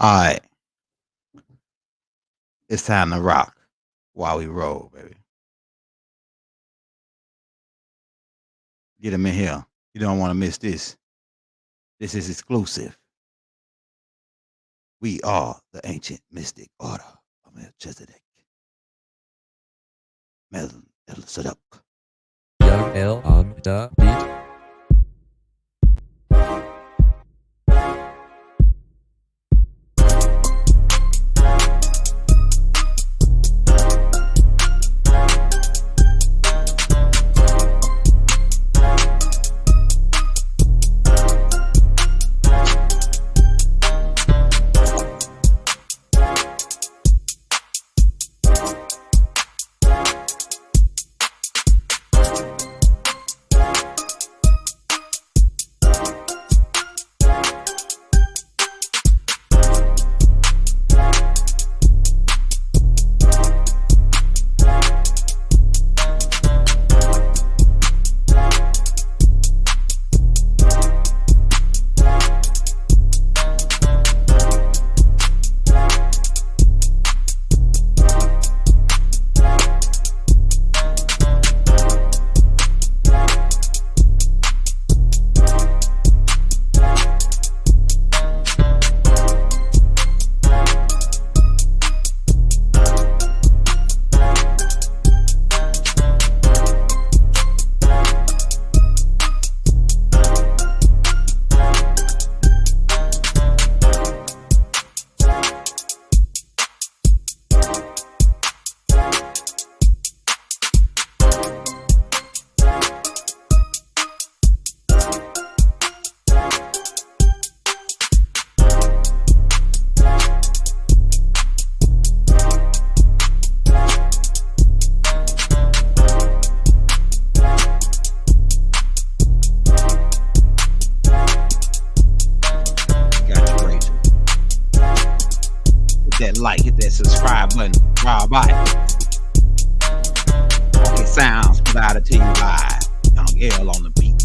All right, it's time to rock while we roll, baby. Get him in here. You don't want to miss this. This is exclusive. We are the ancient mystic order of Melchizedek. Melon El Sadok. Young L on the beat. Got you, Rachel. Hit that like, hit that subscribe button. Rob by. Funky sounds provided to you by Young L on the beat.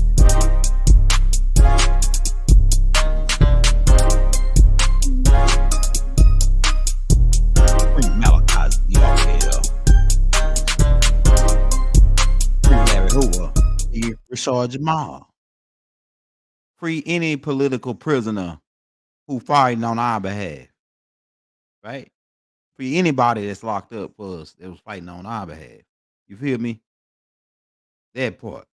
Free Malachi, Young L. Free Larry Hoover. Free Rashard Jamal. Free any political prisoner who fighting on our behalf. Right? Free anybody that's locked up for us that was fighting on our behalf. You feel me? That part.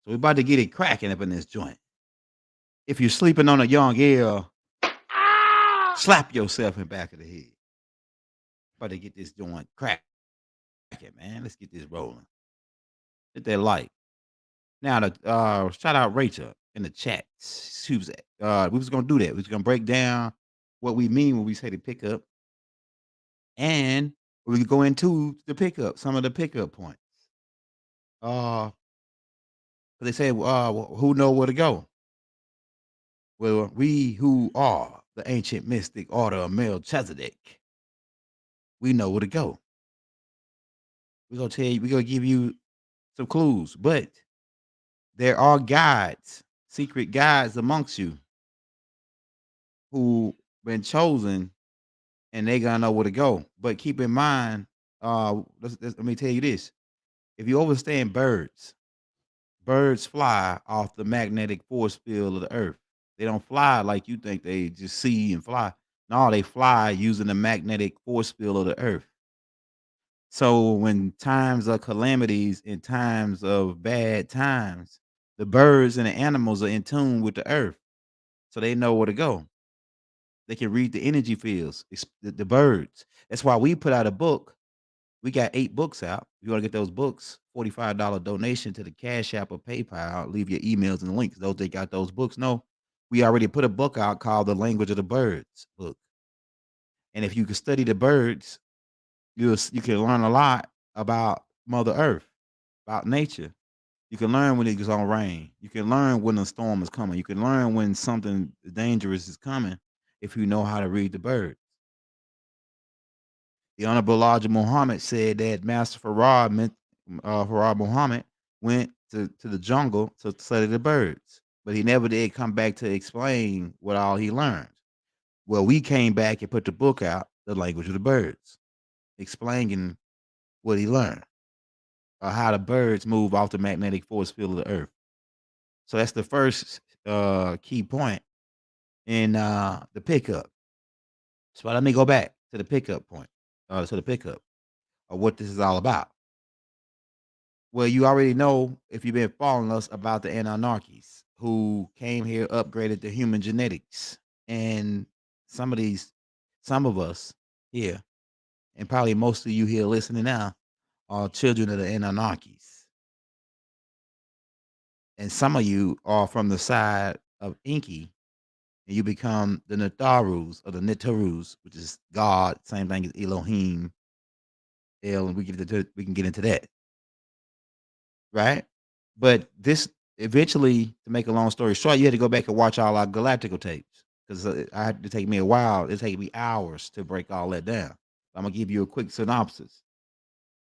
So we about to get it cracking up in this joint. If you're sleeping on a young L, slap yourself in the back of the head. About to get this joint cracking, man. Let's get this rolling. Hit that like. Now the shout out Rachel in the chat. She was we was gonna do that. We was gonna break down what we mean when we say the pickup, and we could go into the pickup, some of the pickup points. Uh, they say, who know where to go? Well, we who are the ancient mystic order of Melchizedek, we know where to go. We're gonna tell you, we're gonna give you some clues, but there are guides, secret guides amongst you who been chosen and they gonna know where to go. But keep in mind, let me tell you this. If you understand birds, birds fly off the magnetic force field of the earth. They don't fly like you think they just see and fly. No, they fly using the magnetic force field of the earth. So when times of calamities and times of bad times, the birds and the animals are in tune with the earth. So they know where to go. They can read the energy fields, the birds. That's why we put out a book. We got 8 books out. If you want to get those books, $45 donation to the Cash App or PayPal. Leave your emails and links. Those that got those books know we already put a book out called The Language of the Birds book. And if you can study the birds, you can learn a lot about Mother Earth, about nature. You can learn when it's gonna rain. You can learn when a storm is coming. You can learn when something dangerous is coming if you know how to read the birds. The Honorable Elijah Muhammad said that Master Farad Muhammad went to the jungle to study the birds, but he never did come back to explain what all he learned. Well, we came back and put the book out, The Language of the Birds, explaining what he learned, or how the birds move off the magnetic force field of the earth. So that's the first key point in the pickup. So let me go back to the pickup point, to the pickup of what this is all about. Well, you already know, if you've been following us, about the Anunnakis who came here, upgraded the human genetics, and some of these, some of us here, and probably most of you here listening now, are children of the Anunnakis, and some of you are from the side of Inky, and you become the Natharus or the Nitarus, which is God, same thing as Elohim. And we can get into that, right? But this eventually, to make a long story short, you had to go back and watch all our Galactical tapes, because I had to take me a while. It take me hours to break all that down. I'm gonna give you a quick synopsis.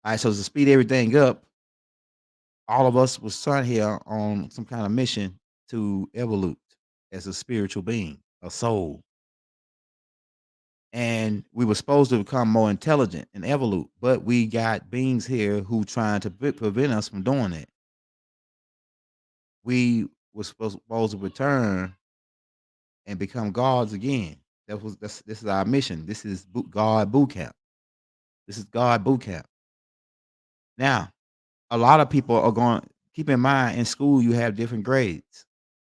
All right, so to speed everything up, all of us was sent here on some kind of mission to evolve as a spiritual being, a soul. And we were supposed to become more intelligent and evolve, but we got beings here who trying to prevent us from doing it. We were supposed to return and become gods again. This is our mission. This is God boot camp. This is God boot camp. Now, a lot of people are going. Keep in mind, in school you have different grades,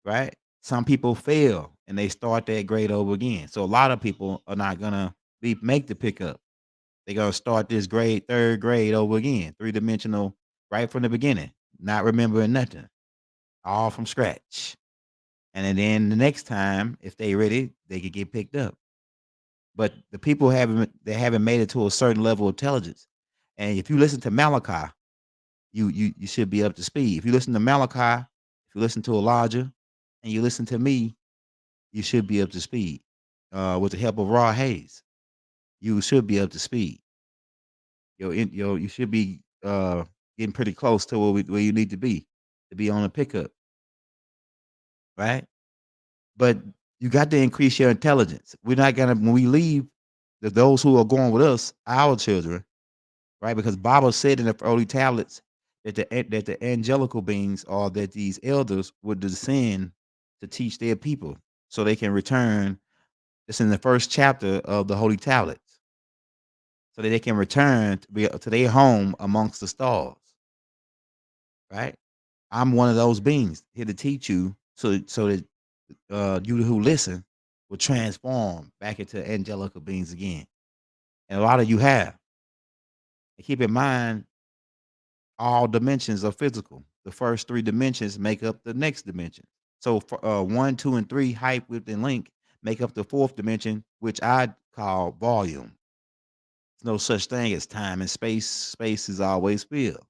right? Some people fail and they start that grade over again. So a lot of people are not gonna make the pickup. They're gonna start this grade, third grade over again, 3-dimensional, right from the beginning, not remembering nothing, all from scratch. And then the next time, if they ready, they could get picked up. But the people haven't made it to a certain level of intelligence. And if you listen to Malachi, you should be up to speed. If you listen to Malachi, if you listen to Elijah, and you listen to me, you should be up to speed. With the help of Raw Hayes, you should be up to speed. You should be getting pretty close to where you need to be on a pickup, right? But you got to increase your intelligence. We're not gonna when we leave, those who are going with us, our children, right? Because Bible said in the early tablets that the angelical beings, or that these elders would descend to teach their people so they can return. It's in the first chapter of the holy tablets, so that they can return to their home amongst the stars, right? I'm one of those beings here to teach you, so that you who listen will transform back into angelical beings again. And a lot of you have. And keep in mind, all dimensions are physical. The first 3 dimensions make up the next dimension. So for 1, 2, and 3, height, width, and length, make up the fourth dimension, which I call volume. There's no such thing as time and space. Space is always filled.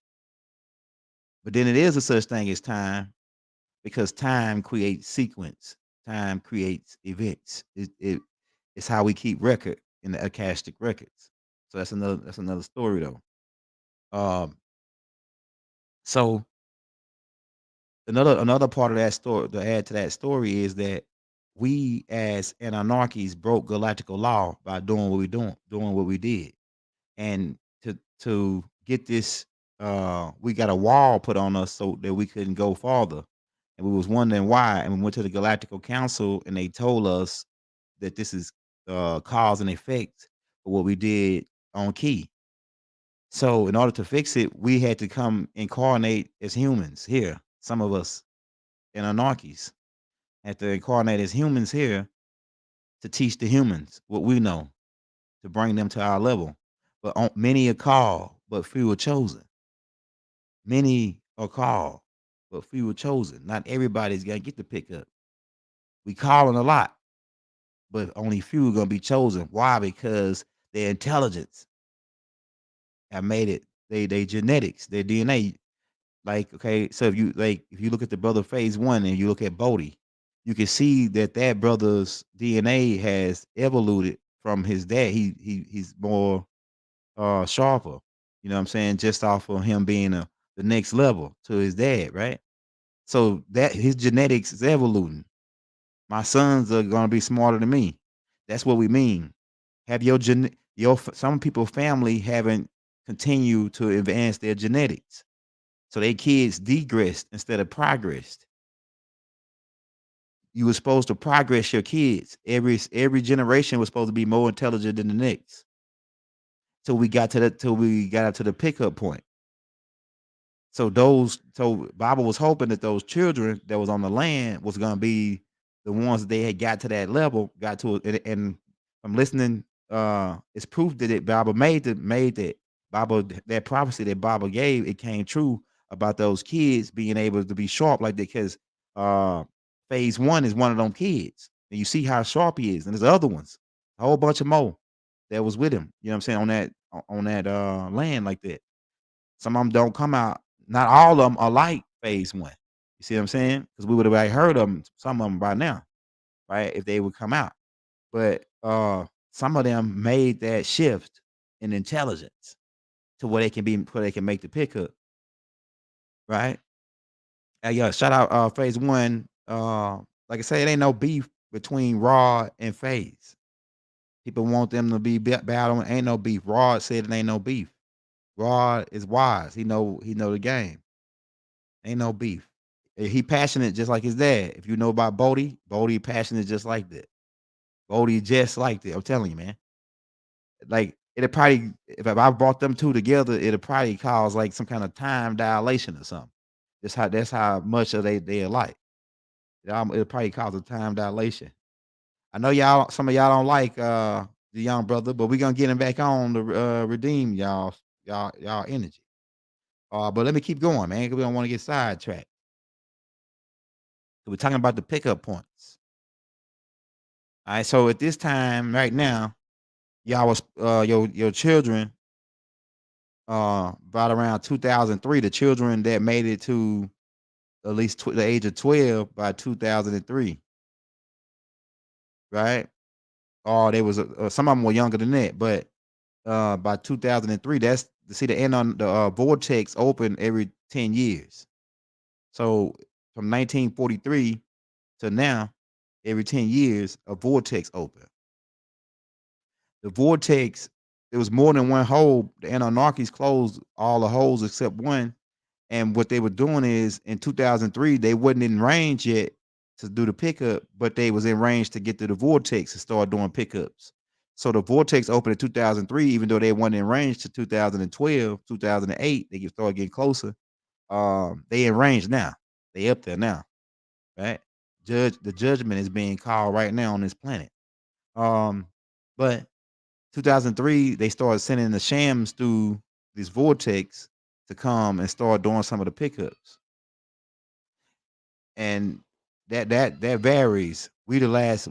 But then it is a such thing as time, because time creates sequence. Time creates events. It's how we keep record in the Akashic records. So that's another story though. Um, so another part of that story, to add to that story, is that we as Anunnakis broke galactical law by doing doing what we did. And to get this, we got a wall put on us so that we couldn't go farther. And we was wondering why, and we went to the Galactical Council, and they told us that this is cause and effect for what we did on Key. So in order to fix it, we had to come incarnate as humans here. Some of us in Anarchies had to incarnate as humans here to teach the humans what we know, to bring them to our level. But many are called, but few are chosen. Many are called, but few are chosen. Not everybody's gonna get the pickup. We calling a lot, but only few are gonna be chosen. Why? Because their intelligence have made it. They genetics, their DNA. Like, okay, so if you look at the brother phase one and you look at Bodhi, you can see that brother's DNA has evolved from his dad. He's more sharper. You know what I'm saying? Just off of him being the next level to his dad, right? So that his genetics is evolving. My sons are gonna be smarter than me. That's what we mean. Have some people family haven't continued to advance their genetics. So their kids degressed instead of progressed. You were supposed to progress your kids. Every generation was supposed to be more intelligent than the next. Till we got up to the pickup point. So Bible was hoping that those children that was on the land was gonna be the ones that they had got to that level, got to it, and from listening, it's proof that Bible made that that prophecy that Bible gave, it came true about those kids being able to be sharp like that, because uh, phase one is one of them kids, and you see how sharp he is, and there's other ones, a whole bunch of more that was with him. You know what I'm saying, on that land like that. Some of them don't come out. Not all of them are like phase one. You see what I'm saying? Because we would have already heard of them, some of them by now, right? If they would come out. But some of them made that shift in intelligence to where they can make the pickup, right? Yeah, shout out phase one. Like I say, it ain't no beef between Rod and Phase. People want them to be battling. Ain't no beef. Rod said it ain't no beef. Rod is wise. He know the game. Ain't no beef. He passionate just like his dad. If you know about Bodie passionate just like that. Bodie just like that. I'm telling you, man. Like it'll probably, if I brought them two together, it'll probably cause like some kind of time dilation or something. That's how much of they alike. It'll probably cause a time dilation. I know some of y'all don't like the young brother, but we're gonna get him back on to redeem y'all energy. But let me keep going, man, because we don't want to get sidetracked. We're talking about the pickup points. All right. So at this time, right now, y'all was your children, about around 2003. The children that made it to at least the age of 12 by 2003, right? Or they was some of them were younger than that, but by 2003, that's to see the end on the vortex open every 10 years. So from 1943 to now, every 10 years, a vortex open. The vortex, there was more than one hole. The Anunnakis closed all the holes except one. And what they were doing is in 2003, they wasn't in range yet to do the pickup, but they was in range to get to the vortex and start doing pickups. So the vortex opened in 2003, even though they weren't in range to 2012, 2008, they started getting closer. They in range now. They up there now, right? The judgment is being called right now on this planet. But 2003, they started sending the shams through this vortex to come and start doing some of the pickups. And that varies. We the last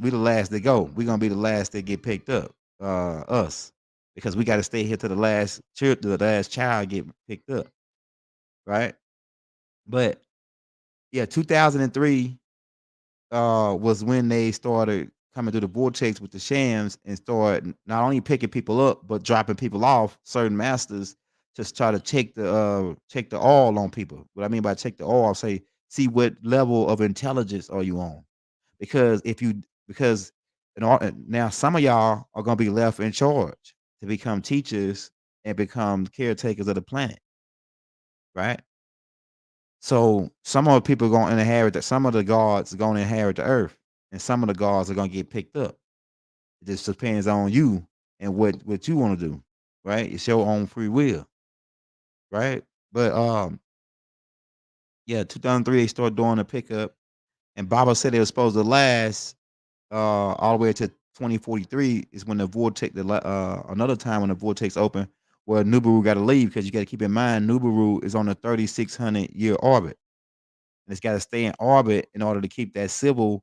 to go. We're gonna be the last that get picked up. Us. Because we gotta stay here to the last child get picked up. Right? But yeah, 2003 was when they started coming through the vortex with the shams and started not only picking people up but dropping people off, certain masters, just try to check the oil on people. What I mean by check the oil, say see what level of intelligence are you on, because because now some of y'all are gonna be left in charge to become teachers and become caretakers of the planet, right? So some of the people are gonna inherit that. Some of the gods are gonna inherit the earth, and some of the gods are gonna get picked up. It just depends on you and what you want to do, right? It's your own free will, right? But yeah, 2003 they started doing the pickup, and Baba said it was supposed to last all the way to 2043 is when the vortex, another time when the vortex open, where Nubaru got to leave, because you got to keep in mind Nubaru is on a 3,600-year orbit, and it's got to stay in orbit in order to keep the civil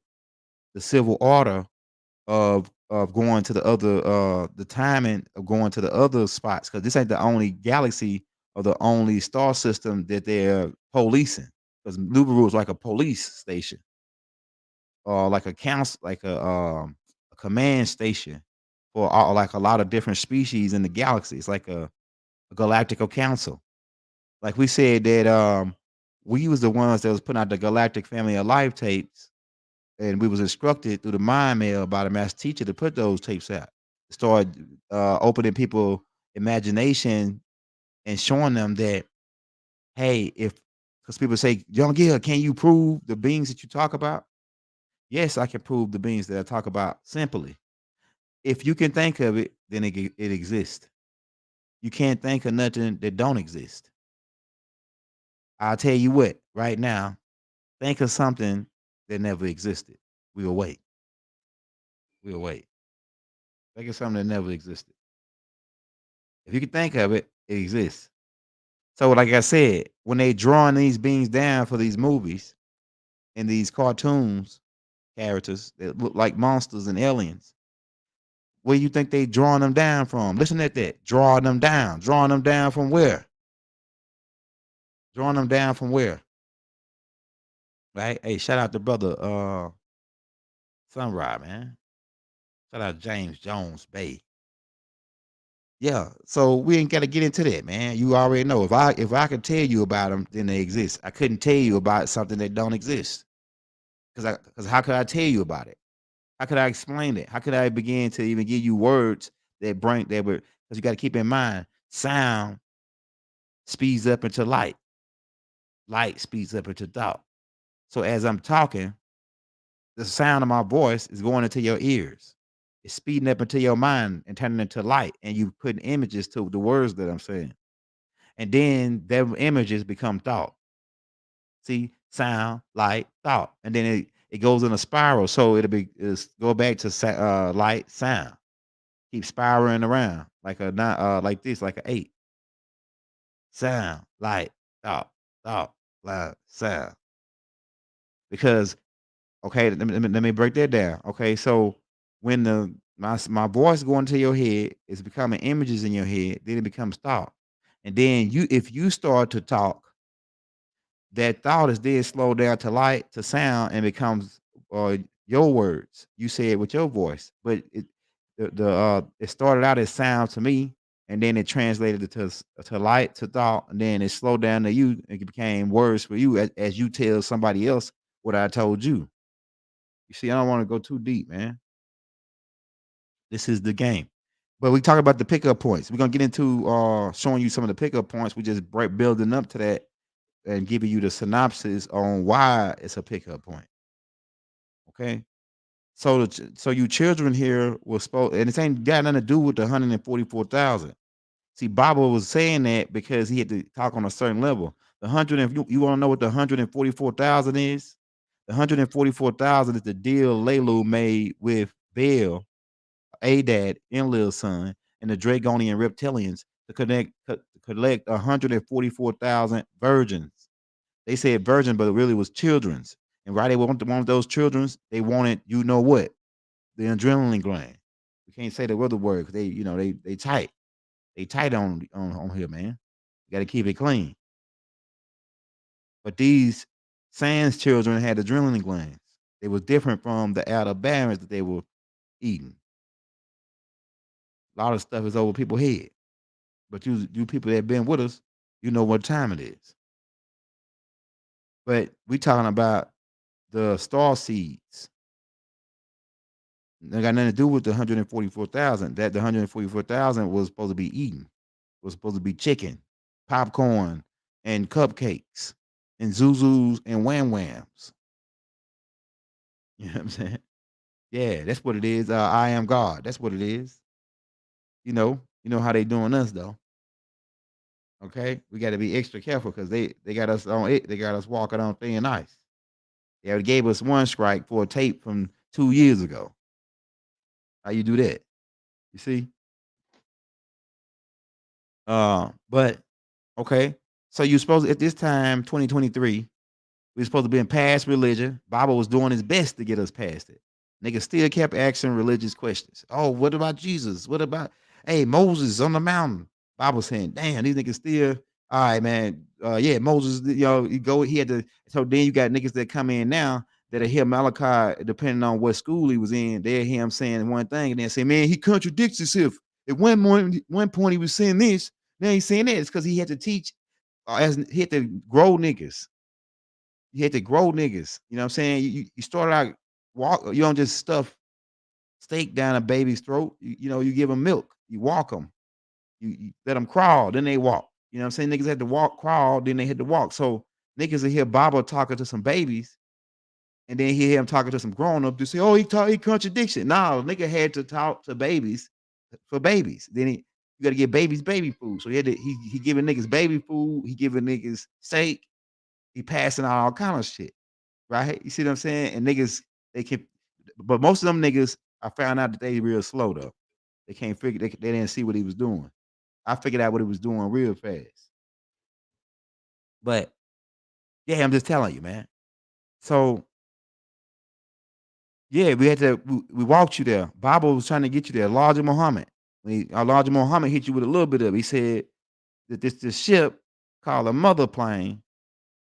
order of going to the other the timing of going to the other spots, because this ain't the only galaxy or the only star system that they're policing, because Nubaru is like a police station or like a council, like a command station for like a lot of different species in the galaxy. It's like a galactical council. Like we said that we was the ones that was putting out the Galactic Family of Life tapes and we was instructed through the mind mail by the master teacher to put those tapes out. Start opening people imagination and showing them that, hey, if because people say, Young Gill, can you prove the beings that you talk about? Yes, I can prove the beings that I talk about simply. If you can think of it, then it exists. You can't think of nothing that don't exist. I'll tell you what, right now, think of something that never existed. We'll wait. We'll wait. Think of something that never existed. If you can think of it, it exists. So, like I said, when they drawing these beings down for these movies and these cartoons characters that look like monsters and aliens, where you think they drawing them down from? Listen at that. Drawing them down. Drawing them down from where? Drawing them down from where? Right? Hey, shout out to brother Sunrise, man. Shout out James Jones Bay. Yeah, so we ain't got to get into that, man. You already know. If I could tell you about them, then they exist. I couldn't tell you about something that don't exist. Because how could I tell you about it? How could I explain it? How could I begin to even give you words that bring that were because you got to keep in mind, sound speeds up into light. Light speeds up into thought. So as I'm talking, the sound of my voice is going into your ears. It's speeding up into your mind and turning into light, and you putting images to the words that I'm saying. And then them images become thought. See, sound, light, thought, and then it goes in a spiral. So go back to light, sound, keep spiraling around like a nine, like this, like a 8. Sound, light, thought, thought, light, sound. Because okay, let me break that down. Okay, so when my voice going to your head, it's becoming images in your head, then it becomes thought, and then if you start to talk, that thought is then slowed down to light to sound and becomes your words. You say it with your voice, but it started out as sound to me, and then it translated it to light to thought, and then it slowed down to you. And it became words for you as you tell somebody else what I told you. You see, I don't want to go too deep, man. This is the game. But we talk about the pickup points. We're gonna get into showing you some of the pickup points. We just building up to that and giving you the synopsis on why it's a pickup point. Okay. So so you children here was supposed, and this ain't got nothing to do with the 144,000. See, Bible was saying that because he had to talk on a certain level. The hundred and you want to know what the 144,000 is? The 144,000 is the deal Lelu made with Baal, Adad, Enlil's son, and the Dragonian reptilians to collect 144,000 virgins. They said virgin, but it really was children's. And why they wanted those children's? They wanted, you know what? The adrenaline gland. We can't say the other word because they tight. They tight on here, man. You got to keep it clean. But these Sans children had adrenaline glands. They was different from the outer barons that they were eating. A lot of stuff is over people's head. But you people that been with us, you know what time it is. But we talking about the star seeds. They got nothing to do with the 144,000. That the 144,000 was supposed to be eaten. Was supposed to be chicken, popcorn, and cupcakes, and zuzus and wham whams. You know what I'm saying? Yeah, that's what it is. I am God. That's what it is. You know how they doing us though. Okay, we got to be extra careful because they got us on it. They got us walking on thin ice. They already gave us one strike for a tape from 2 years ago. How you do that? You see? But okay. So you supposed at this time, 2023, we supposed to be in past religion. Bible was doing his best to get us past it. Niggas still kept asking religious questions. Oh, what about Jesus? What about Moses on the mountain? Bible saying, damn, these niggas still all right, man. Yeah, Moses, he had to. So then you got niggas that come in now that hear Malachi, depending on what school he was in, they hear him saying one thing and then say, man, he contradicts himself. At one point he was saying this, now he's saying that. It's because he had to teach, as he had to grow niggas. You had to grow niggas. You know what I'm saying? You started out walk. You don't just stuff steak down a baby's throat. You give them milk. You walk them. You let them crawl, then they walk. You know what I'm saying? Niggas had to walk, crawl, then they had to walk. So niggas will hear Baba talking to some babies, and then hear him talking to some grown up to say, "Oh, he contradiction." Nah, nigga had to talk to babies for babies. Then you got to give babies baby food. So he giving niggas baby food. He giving niggas steak. He passing out all kind of shit. Right? You see what I'm saying? And niggas, they can, but most of them niggas, I found out that they real slow though. They can't figure. They didn't see what he was doing. I figured out what he was doing real fast. But yeah, I'm just telling you, man. So yeah, we walked you there. Baba was trying to get you there. Elijah Muhammad. Elijah Muhammad hit you with a little bit of it. He said that this ship called a mother plane.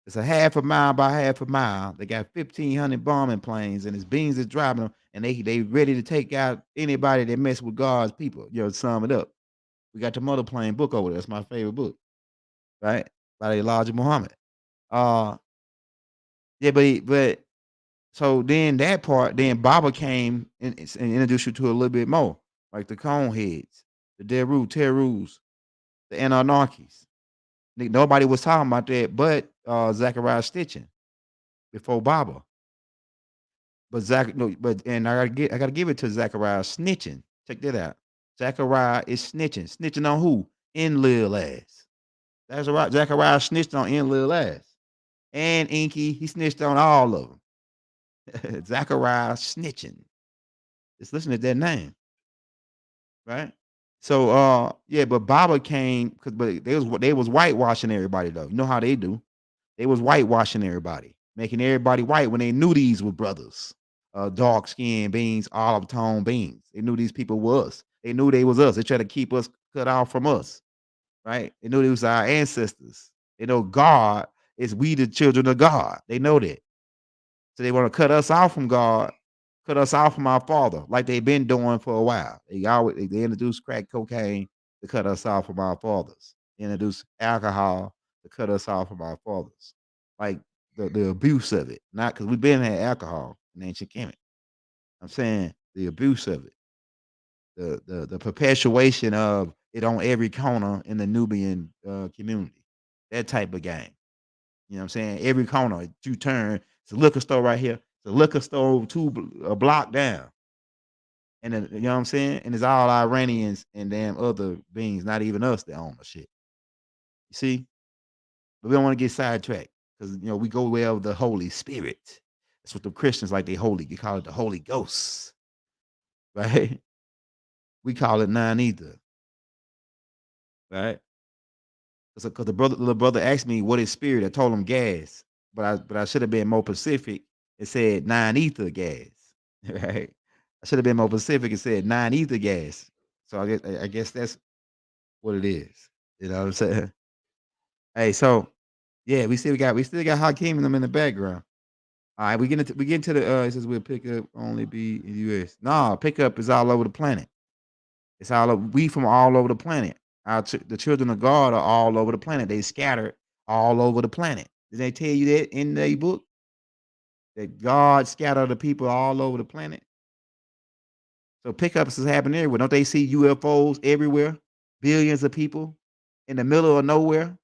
It's a half a mile by half a mile. They got 1,500 bombing planes, and his beings is driving them, and they ready to take out anybody that mess with God's people. Sum it up. We got the mother plane book over there. That's my favorite book, right? By Elijah Muhammad. Uh yeah, but so then that part, then Baba came and introduced you to a little bit more, like the Coneheads, the Terus, the Anarchies. Nobody was talking about that but Zachariah Stitching before Baba. But Zach, no, but and I gotta give it to Zachariah snitching. Check that out. Zachariah is snitching. Snitching on who? In Lil ass. That's right. Zachariah snitched on In Lil ass. And Inky, he snitched on all of them. Zachariah snitching. Just listen to that name, right? So yeah, but Baba came but they was whitewashing everybody though. You know how they do. They was whitewashing everybody, making everybody white when they knew these were brothers. Dark skinned beings, olive tone beings. They knew these people was. They knew they was us. They tried to keep us cut off from us, right? They knew they was our ancestors. They know God is we the children of God. They know that. So they want to cut us off from God, cut us off from our Father, like they've been doing for a while. They introduced crack cocaine to cut us off from our fathers. They introduced alcohol to cut us off from our fathers. Like the abuse of it, not because we've been had alcohol in ancient Kemet. I'm saying the abuse of it, the perpetuation of it on every corner in the Nubian community. That type of game. You know what I'm saying? Every corner you turn, it's a liquor store right here. It's a liquor store a block down. And then, you know what I'm saying? And it's all Iranians and damn other beings, not even us that own the shit. You see? But we don't want to get sidetracked because we go well with the Holy Spirit. That's what the Christians like. They holy. You call it the Holy Ghost, right? We call it nine ether, right? Because the little brother asked me what is spirit. I told him gas, but I should have been more specific. It said nine ether gas, right? I should have been more specific and said nine ether gas. So I guess that's what it is. You know what I'm saying? Hey, so yeah, we still got Hakeem and them in the background. All right, we get into the it says we'll pick up only be in the US. No, pickup is all over the planet. It's all over, we from all over the planet. The children of God are all over the planet. They scattered all over the planet. Did they tell you that in the book? That God scattered the people all over the planet. So pickups is happening everywhere. Don't they see UFOs everywhere? Billions of people in the middle of nowhere.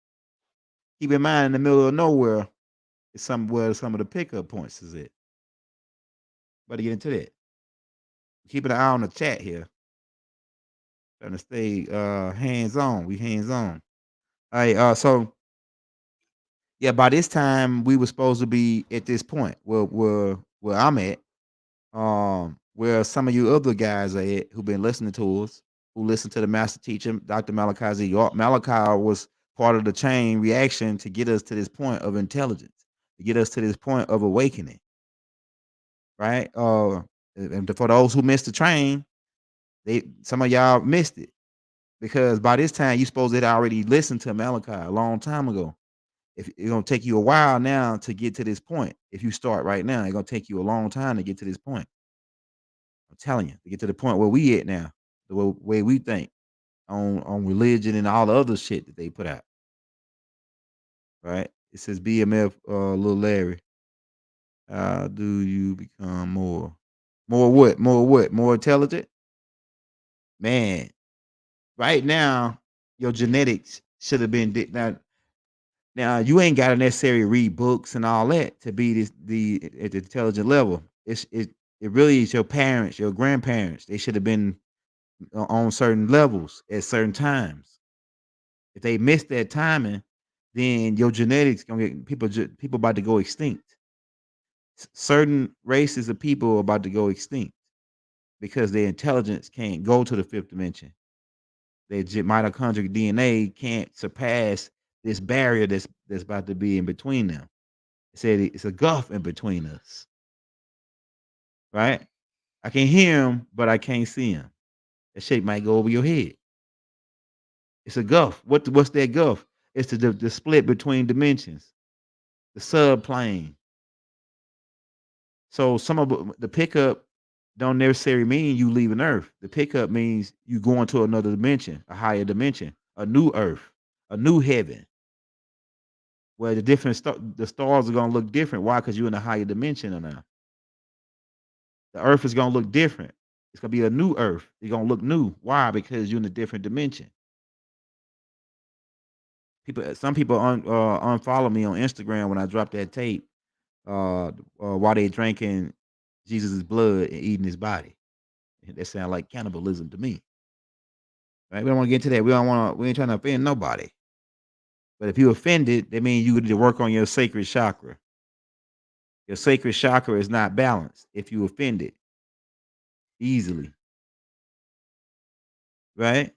Keep in mind, in the middle of nowhere is where some of the pickup points is at. Better get into that. Keep an eye on the chat here. Trying to stay hands on. We hands on. All right. So yeah, by this time we were supposed to be at this point where I'm at. Where some of you other guys are at who've been listening to us, who listened to the master teacher, Dr. Malachi Z. Malachi was part of the chain reaction to get us to this point of intelligence, to get us to this point of awakening. Right? And for those who missed the train, some of y'all missed it. Because by this time you supposed to have already listened to Malachi a long time ago. If it's gonna take you a while now to get to this point. If you start right now, it's gonna take you a long time to get to this point. I'm telling you, to get to the point where we at now, the way we think on religion and all the other shit that they put out. Right? It says BMF, little Larry. How do you become more? More what? More what? More intelligent? Man, right now, your genetics should have been now you ain't gotta necessarily read books and all that to be the at the intelligent level. It really is your parents, your grandparents. They should have been on certain levels at certain times. If they missed that timing, then your genetics gonna get people about to go extinct. Certain races of people are about to go extinct because their intelligence can't go to the fifth dimension. Their mitochondrial DNA can't surpass this barrier that's about to be in between them. It said it's a gulf in between us, right? I can hear him, but I can't see him. That shit might go over your head. It's a gulf. What's that gulf? It's the split between dimensions, the subplane. So some of the pickup don't necessarily mean you leaving Earth. The pickup means you going to another dimension, a higher dimension, a new Earth, a new heaven, where the stars are gonna look different. Why? Because you're in a higher dimension now. The Earth is gonna look different. It's gonna be a new Earth. It's gonna look new. Why? Because you're in a different dimension. Some people unfollow me on Instagram when I drop that tape. While they drinking Jesus' blood and eating his body. That sounds like cannibalism to me. Right? We don't want to get into that. We ain't trying to offend nobody. But if you offended, that means you need to work on your sacred chakra. Your sacred chakra is not balanced if you offend it easily. Right?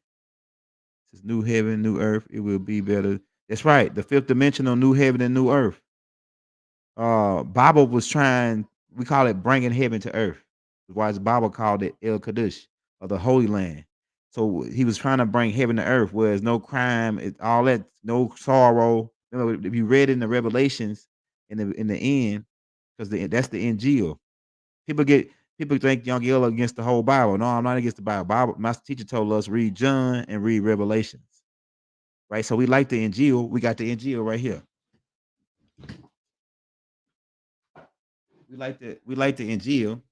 It's new heaven, new earth. It will be better. That's right. The fifth dimensional new heaven and new earth. Bible was trying, we call it bringing heaven to earth. Why the Bible called it El Kadosh, or the Holy Land. So he was trying to bring heaven to earth, where there's no crime, all that, no sorrow. Remember, if you read in the Revelations in the end, because that's the Injil. People think Young Yellow against the whole Bible. No, I'm not against the Bible. Master teacher told us read John and read Revelations. Right? So we like the Injil. We got the Injil right here. We like the Injil.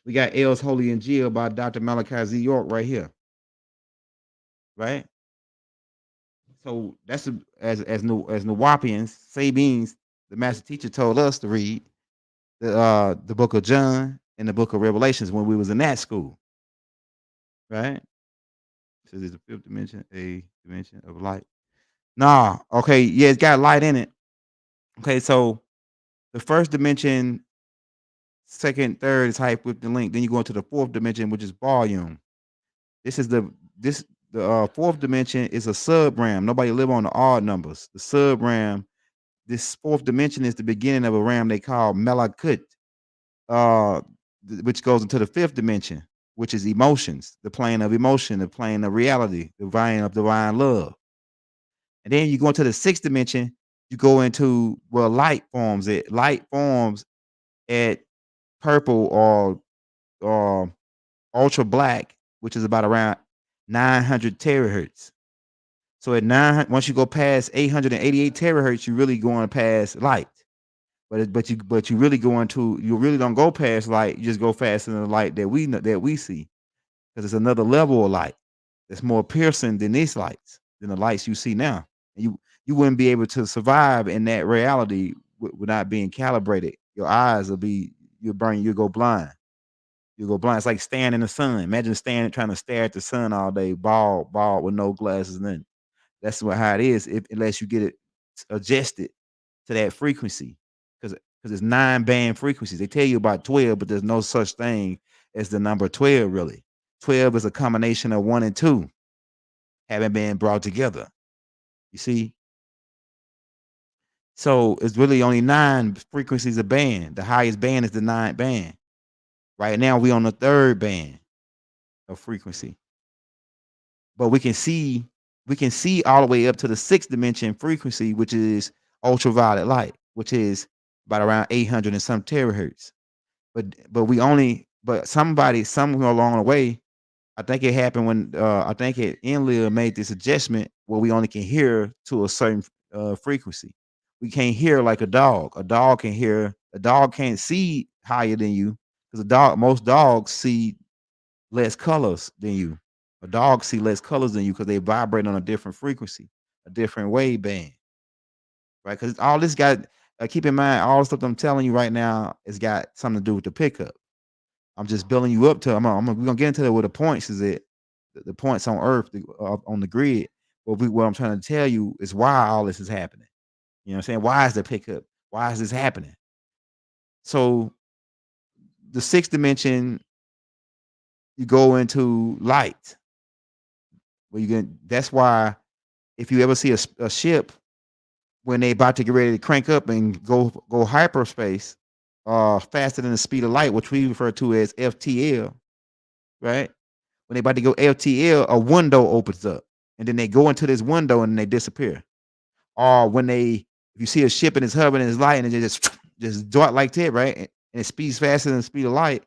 We got L's Holy Injil by Dr. Malachi Z. York right here. Right? So that's as Nuwapians, Sabines, the master teacher told us to read the book of John and the book of Revelations when we was in that school. Right? So there's a fifth dimension, a dimension of light. Nah, okay, yeah, it's got light in it. Okay, so the first dimension, second, third is height with the length. Then you go into the fourth dimension, which is volume. The fourth dimension is a subram. Nobody live on the odd numbers. The subram, this fourth dimension is the beginning of a ram they call Malakut, which goes into the fifth dimension, which is emotions, the plane of emotion, the plane of reality, the plane of divine love. And then you go into the sixth dimension, you go into where light forms it. Light forms at purple or ultra black, which is about around 900 terahertz. So at 900, once you go past 888 terahertz, you're really going past light. But you really you really don't go past light. You just go faster than the light that we see, because it's another level of light that's more piercing than these lights, than the lights you see now. And you wouldn't be able to survive in that reality without being calibrated. Your eyes will be you'll go blind. You go blind. It's like staring in the sun. Imagine trying to stare at the sun all day, bald with no glasses. And then that's how it is. Unless you get it adjusted to that frequency, because it's 9-band frequencies. They tell you about 12, but there's no such thing as the number 12. Really, 12 is a combination of 1 and 2 having been brought together. You see, so it's really only 9 frequencies a band. The highest band is the 9th band. Right now, we on the 3rd band of frequency, but we can see all the way up to the 6th dimension frequency, which is ultraviolet light, which is about around 800 and some terahertz. But somewhere along the way, I think it happened when Enlil made this adjustment where we only can hear to a certain frequency. We can't hear like a dog. A dog can hear. A dog can't see higher than you because most dogs see less colors than you. A dog see less colors than you because they vibrate on a different frequency, a different wave band, right? Because all this got keep in mind, all the stuff I'm telling you right now has got something to do with the pickup. I'm just building you up to. We're gonna get into that where the points is at, the points on Earth on the grid. But what I'm trying to tell you is why all this is happening. You know what I'm saying? Why is the pickup? Why is this happening? So the sixth dimension, you go into light. Where you can. That's why if you ever see a ship when they about to get ready to crank up and go hyperspace, faster than the speed of light, which we refer to as FTL, right? When they about to go FTL, a window opens up, and then they go into this window and they disappear. Or if you see a ship and it's hovering and it's light and it just dart like that, right? And it speeds faster than the speed of light,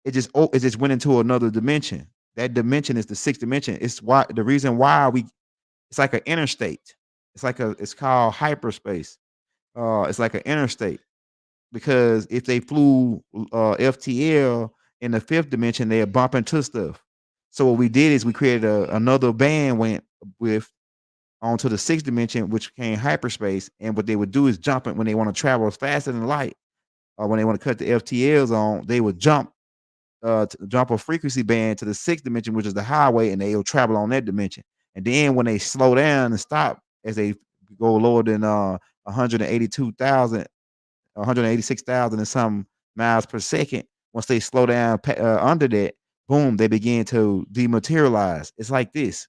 it just went into another dimension. That dimension is the sixth dimension. It's why the reason why it's like an interstate. It's called hyperspace. It's like an interstate because if they flew FTL in the fifth dimension, they'll bump into stuff. So what we did is we created another band went with onto the sixth dimension, which became hyperspace. And what they would do is jump it when they want to travel faster than light, or when they want to cut the FTLs on, they would jump a frequency band to the sixth dimension, which is the highway, and they'll travel on that dimension. And then when they slow down and stop as they go lower than 182,000, 186,000 and some miles per second, once they slow down under that, boom, they begin to dematerialize. It's like this.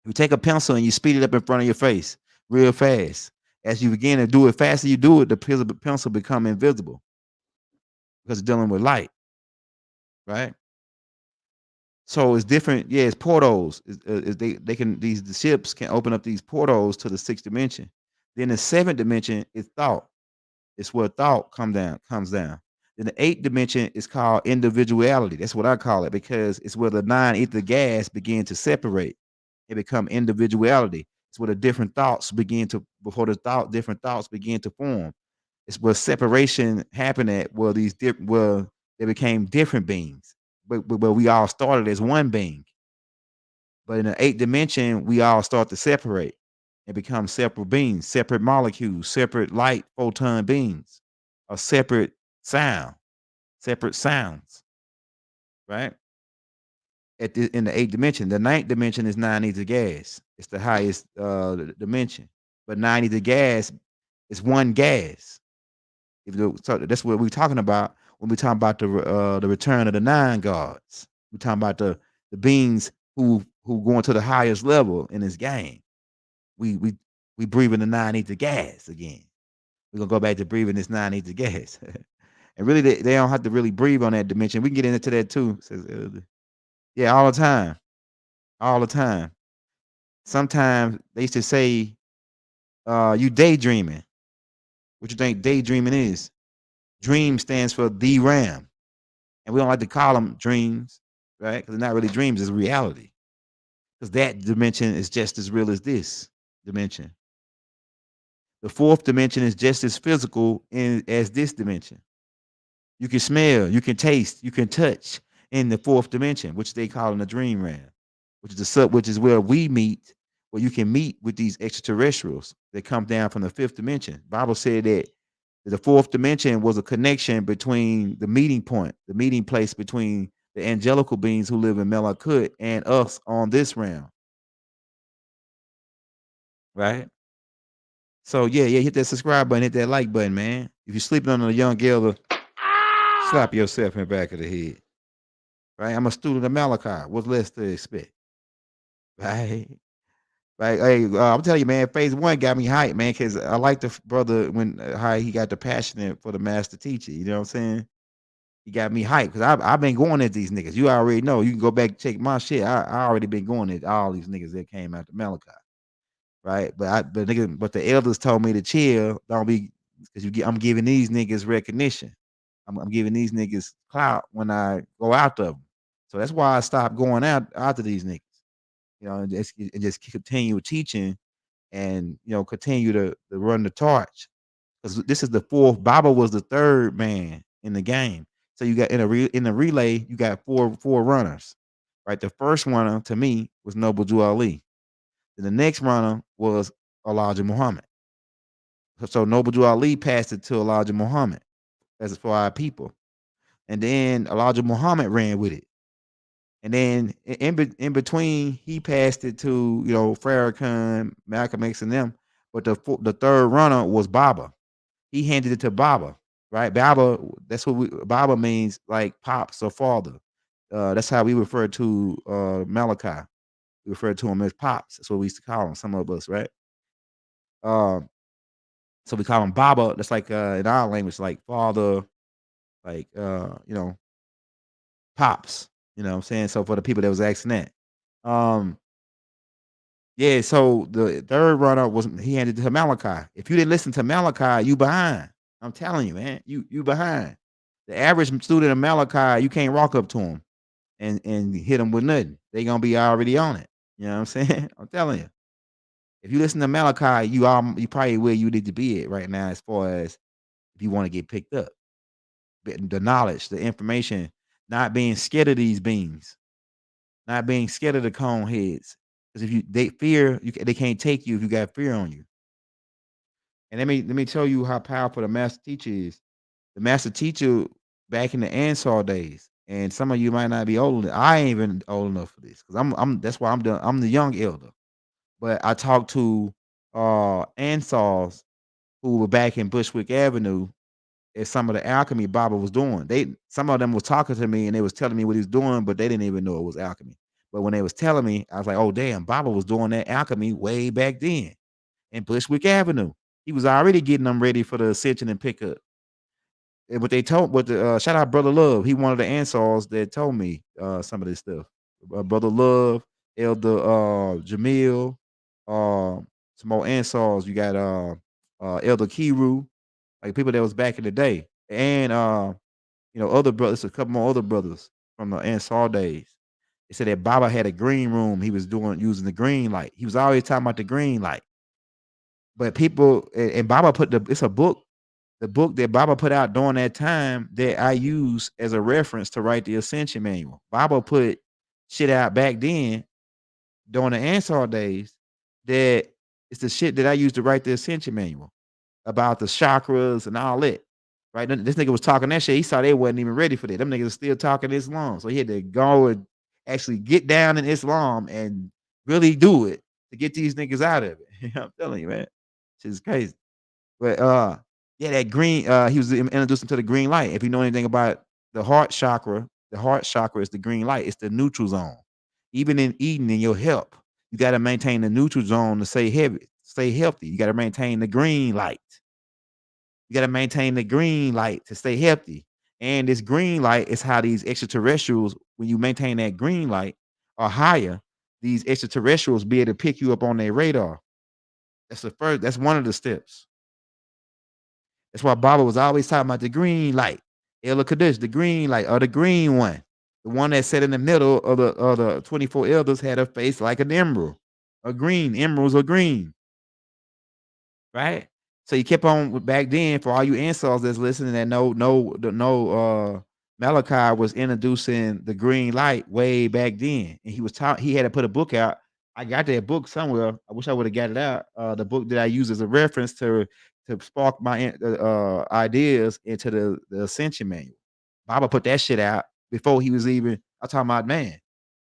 You take a pencil and you speed it up in front of your face real fast. As you begin to do it faster, you do it, the pencil become invisible because it's dealing with light, right? So it's different. Yeah, it's portals. The ships can open up these portals to the sixth dimension. Then the seventh dimension is thought. It's where thought comes down. Then the eighth dimension is called individuality. That's what I call it because it's where the non-ether gas begin to separate. It become individuality. It's where different thoughts begin to different thoughts begin to form. It's where separation happened at where they became different beings. But we all started as one being. But in the eighth dimension, we all start to separate and become separate beings, separate molecules, separate light photon beings, a separate separate sounds, right? In the eighth dimension. The ninth dimension is non-ether gas. It's the highest dimension. But non-ether gas is one gas. So that's what we're talking about when we talk about the return of the nine gods. We're talking about the beings who go into the highest level in this game. We breathing the non-ether gas again. We're gonna go back to breathing this non-ether gas. And really they don't have to really breathe on that dimension. We can get into that too, says Elder. Yeah, all the time. All the time. Sometimes they used to say, you daydreaming. What you think daydreaming is? Dream stands for DRAM. And we don't like to call them dreams, right? Because they're not really dreams, it's reality. Because that dimension is just as real as this dimension. The fourth dimension is just as physical as this dimension. You can smell, you can taste, you can touch in the fourth dimension, which they call in the dream realm, which is where we meet, where you can meet with these extraterrestrials that come down from the fifth dimension. Bible said that the fourth dimension was a connection between the meeting point, the meeting place between the angelical beings who live in Melakut and us on this realm. Right? So yeah, hit that subscribe button, hit that like button, man. If you're sleeping on a young elder, slap yourself in the back of the head. Right? I'm a student of Malachi. What's less to expect? Right? Right. Hey, I'm telling you, man, phase one got me hyped, man, because I like the brother when how he got the passionate for the master teacher. You know what I'm saying? He got me hyped because I've been going at these niggas. You already know. You can go back and check my shit. I already been going at all these niggas that came out to Malachi. Right. But the elders told me to chill. Don't be because I'm giving these niggas recognition. I'm giving these niggas clout when I go after them. So that's why I stopped going out after these niggas. You know, and just continue teaching and continue to run the torch. Because this is the fourth. Baba was the third man in the game. So you got in the relay, you got four runners, right? The first runner to me was Noble Drew Ali. Then the next runner was Elijah Muhammad. So Noble Drew Ali passed it to Elijah Muhammad as for our people, and then Elijah Muhammad ran with it. And then in between, he passed it to Farrakhan, Malcolm X, and them. But the third runner was Baba. He handed it to Baba, right? Baba, that's what Baba means, like pops or father. That's how we refer to Malachi. We refer to him as pops. That's what we used to call him. Some of us, right? Um, so we call him Baba. That's like in our language, like father, like pops. You know what I'm saying? So for the people that was asking that. Um, Yeah, so the third runner was he handed it to Malachi. If you didn't listen to Malachi, you behind. I'm telling you, man, you behind. The average student of Malachi, you can't walk up to him and hit them with nothing. They gonna be already on it. You know what I'm saying? I'm telling you. If you listen to Malachi, you probably where you need to be at right now as far as if you want to get picked up. The knowledge, the information, not being scared of these beings, not being scared of the cone heads. Because if they fear, they can't take you if you got fear on you. And let me tell you how powerful the master teacher is. The master teacher back in the Ansar days, and some of you might not be old. I ain't even old enough for this because I'm that's why I'm the young elder. But I talked to Ansars who were back in Bushwick Avenue at some of the alchemy Baba was doing. Some of them was talking to me and they was telling me what he was doing, but they didn't even know it was alchemy. But when they was telling me, I was like, oh damn, Baba was doing that alchemy way back then in Bushwick Avenue. He was already getting them ready for the ascension and pickup. And what they told, but shout out Brother Love. He one of the Ansars that told me some of this stuff. Brother Love, Elder Jamil, some more Ansars. You got Elder Kiru, like people that was back in the day, and other brothers. A couple more other brothers from the Ansar days. They said that Baba had a green room. He was using the green light. He was always talking about the green light. But people and Baba it's a book, the book that Baba put out during that time that I use as a reference to write the Ascension Manual. Baba put shit out back then during the Ansar days that it's the shit that I used to write the Ascension Manual about the chakras and all that. Right? This nigga was talking that shit. He saw they wasn't even ready for that. Them niggas still talking Islam. So he had to go and actually get down in Islam and really do it to get these niggas out of it. I'm telling you, man. Shit's crazy. But yeah, that green, he was introduced him to the green light. If you know anything about the heart chakra is the green light. It's the neutral zone. Even in eating in your health, you got to maintain the neutral zone to stay healthy. You got to maintain the green light. You got to maintain the green light to stay healthy. And this green light is how these extraterrestrials, when you maintain that green light or higher, these extraterrestrials be able to pick you up on their radar. That's one of the steps. That's why Baba was always talking about the green light. Ella Kadesh, the green light, or the green one. The one that sat in the middle of the 24 elders had a face like an emerald. Emeralds are green. Right? So you kept on back then for all you Ansars that's listening that Malachi was introducing the green light way back then. And he had to put a book out. I got that book somewhere. I wish I would have got it out. The book that I use as a reference to spark my ideas into the Ascension Manual. Baba put that shit out before he was even. I'm talking about, man.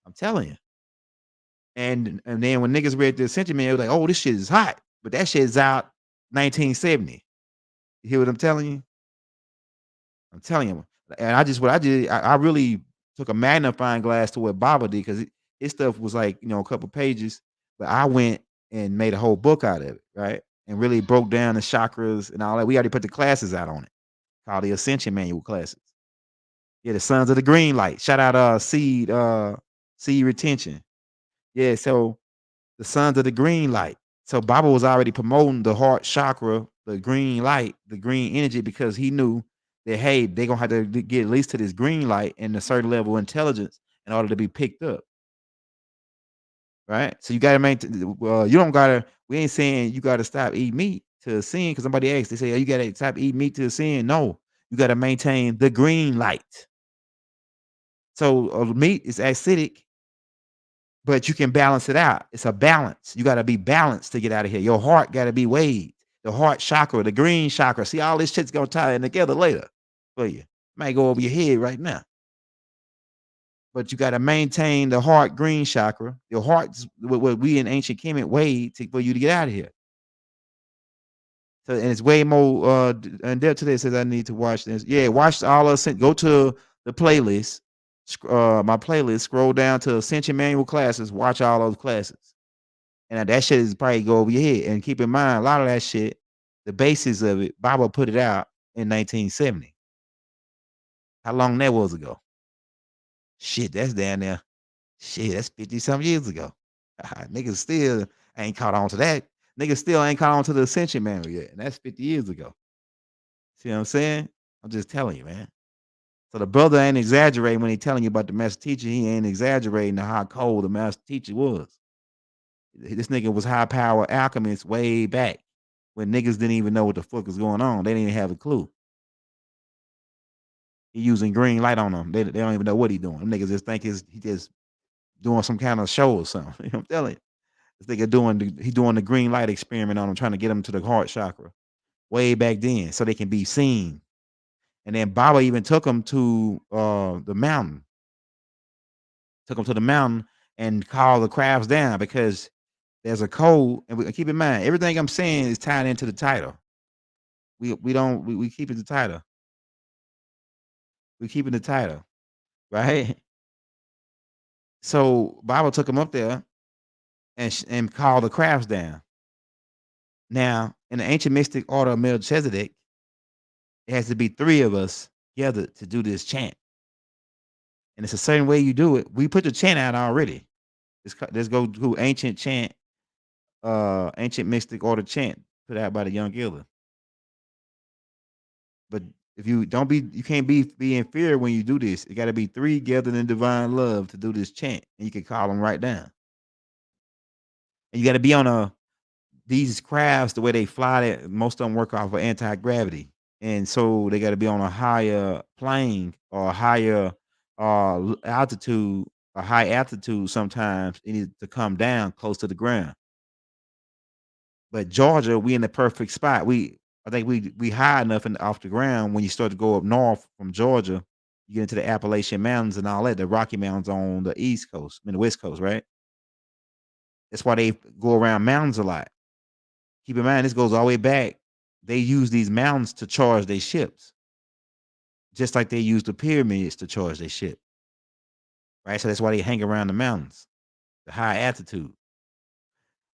I'm telling you. And then when niggas read the Ascension Manual, like, oh, this shit is hot. But that shit is out 1970. You hear what I'm telling you? I'm telling you. And what I did, I really took a magnifying glass to what Baba did because his stuff was like, a couple pages. But I went and made a whole book out of it, right? And really broke down the chakras and all that. We already put the classes out on it, called the Ascension Manual classes. Yeah, the Sons of the Green Light. Shout out seed retention. Yeah, so the Sons of the Green Light. So Baba was already promoting the heart chakra, the green light, the green energy, because he knew that, hey, they're going to have to get at least to this green light and a certain level of intelligence in order to be picked up. Right? So you got to maintain, we ain't saying you got to stop eating meat to sin, because somebody asked, they say, oh, you got to stop eating meat to sin. No, You got to maintain the green light. So meat is acidic, but you can balance it out. It's a balance. You got to be balanced to get out of here. Your heart got to be weighed. The heart chakra, the green chakra. See, all this shit's gonna tie in together later for you. Might go over your head right now, but you got to maintain the heart green chakra. Your heart's what we in ancient Kemet weighed for you to get out of here. So, and it's way more in depth to this. Says I need to watch this. Yeah, watch all of go to the playlist. My playlist. Scroll down to Ascension Manual classes. Watch all those classes, and that shit is probably go over your head. And keep in mind, a lot of that shit, the basis of it, Bible put it out in 1970. How long that was ago? Shit, that's down there. Shit, that's 50 some years ago. Niggas still ain't caught on to that. Niggas still ain't caught on to the Ascension Manual yet, and that's 50 years ago. See what I'm saying? I'm just telling you, man. So the brother ain't exaggerating when he telling you about the master teacher. He ain't exaggerating how cold the master teacher was. This nigga was high power alchemist way back when niggas didn't even know what the fuck was going on. They didn't even have a clue. He using green light on them. They don't even know what he doing. Them niggas just think he just doing some kind of show or something. You know what I'm telling you? This nigga doing the green light experiment on them, trying to get them to the heart chakra way back then so they can be seen. And then Baba even took them to the mountain. Took them to the mountain and called the crowds down because there's a code. And we keep in mind, everything I'm saying is tied into the title. We keep it the title. We keeping the title, right? So Baba took them up there and called the crowds down. Now, in the ancient mystic order of Melchizedek, it has to be 3 of us gathered to do this chant. And it's a certain way you do it. We put the chant out already. Let's go to ancient chant, ancient mystic order chant put out by the young Gilder. But if you don't be, you can't be in fear when you do this. It got to be 3 gathered in divine love to do this chant, and you can call them right down. And you got to be on these crafts the way they fly. That most of them work off of anti-gravity, and so they got to be on a higher plane or a higher altitude, a high altitude. Sometimes it needs to come down close to the ground. But Georgia, we in the perfect spot. I think we high enough off the ground. When you start to go up north from Georgia, you get into the Appalachian Mountains and all that, the Rocky Mountains on the East Coast, I mean the West Coast, right? That's why they go around mountains a lot. Keep in mind, this goes all the way back. They use these mountains to charge their ships, just like they use the pyramids to charge their ship, right? So that's why they hang around the mountains, the high altitude.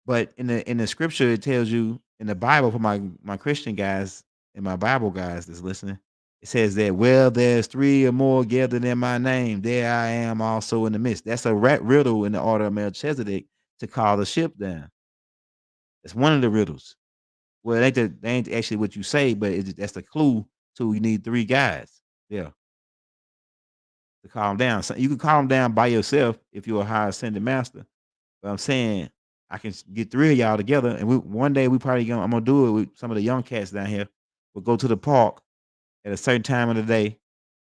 But in the scripture, it tells you in the Bible for my Christian guys and my Bible guys that's listening, it says that well, there's 3 or more gathered in my name, there I am also in the midst. That's a riddle in the order of Melchizedek to call the ship down. It's one of the riddles. Well, they ain't actually what you say, but that's the clue to you need 3 guys. Yeah, to calm down. So you can calm down by yourself if you're a high ascended master. But I'm saying I can get 3 of y'all together, and one day we probably I'm gonna do it with some of the young cats down here. We'll go to the park at a certain time of the day,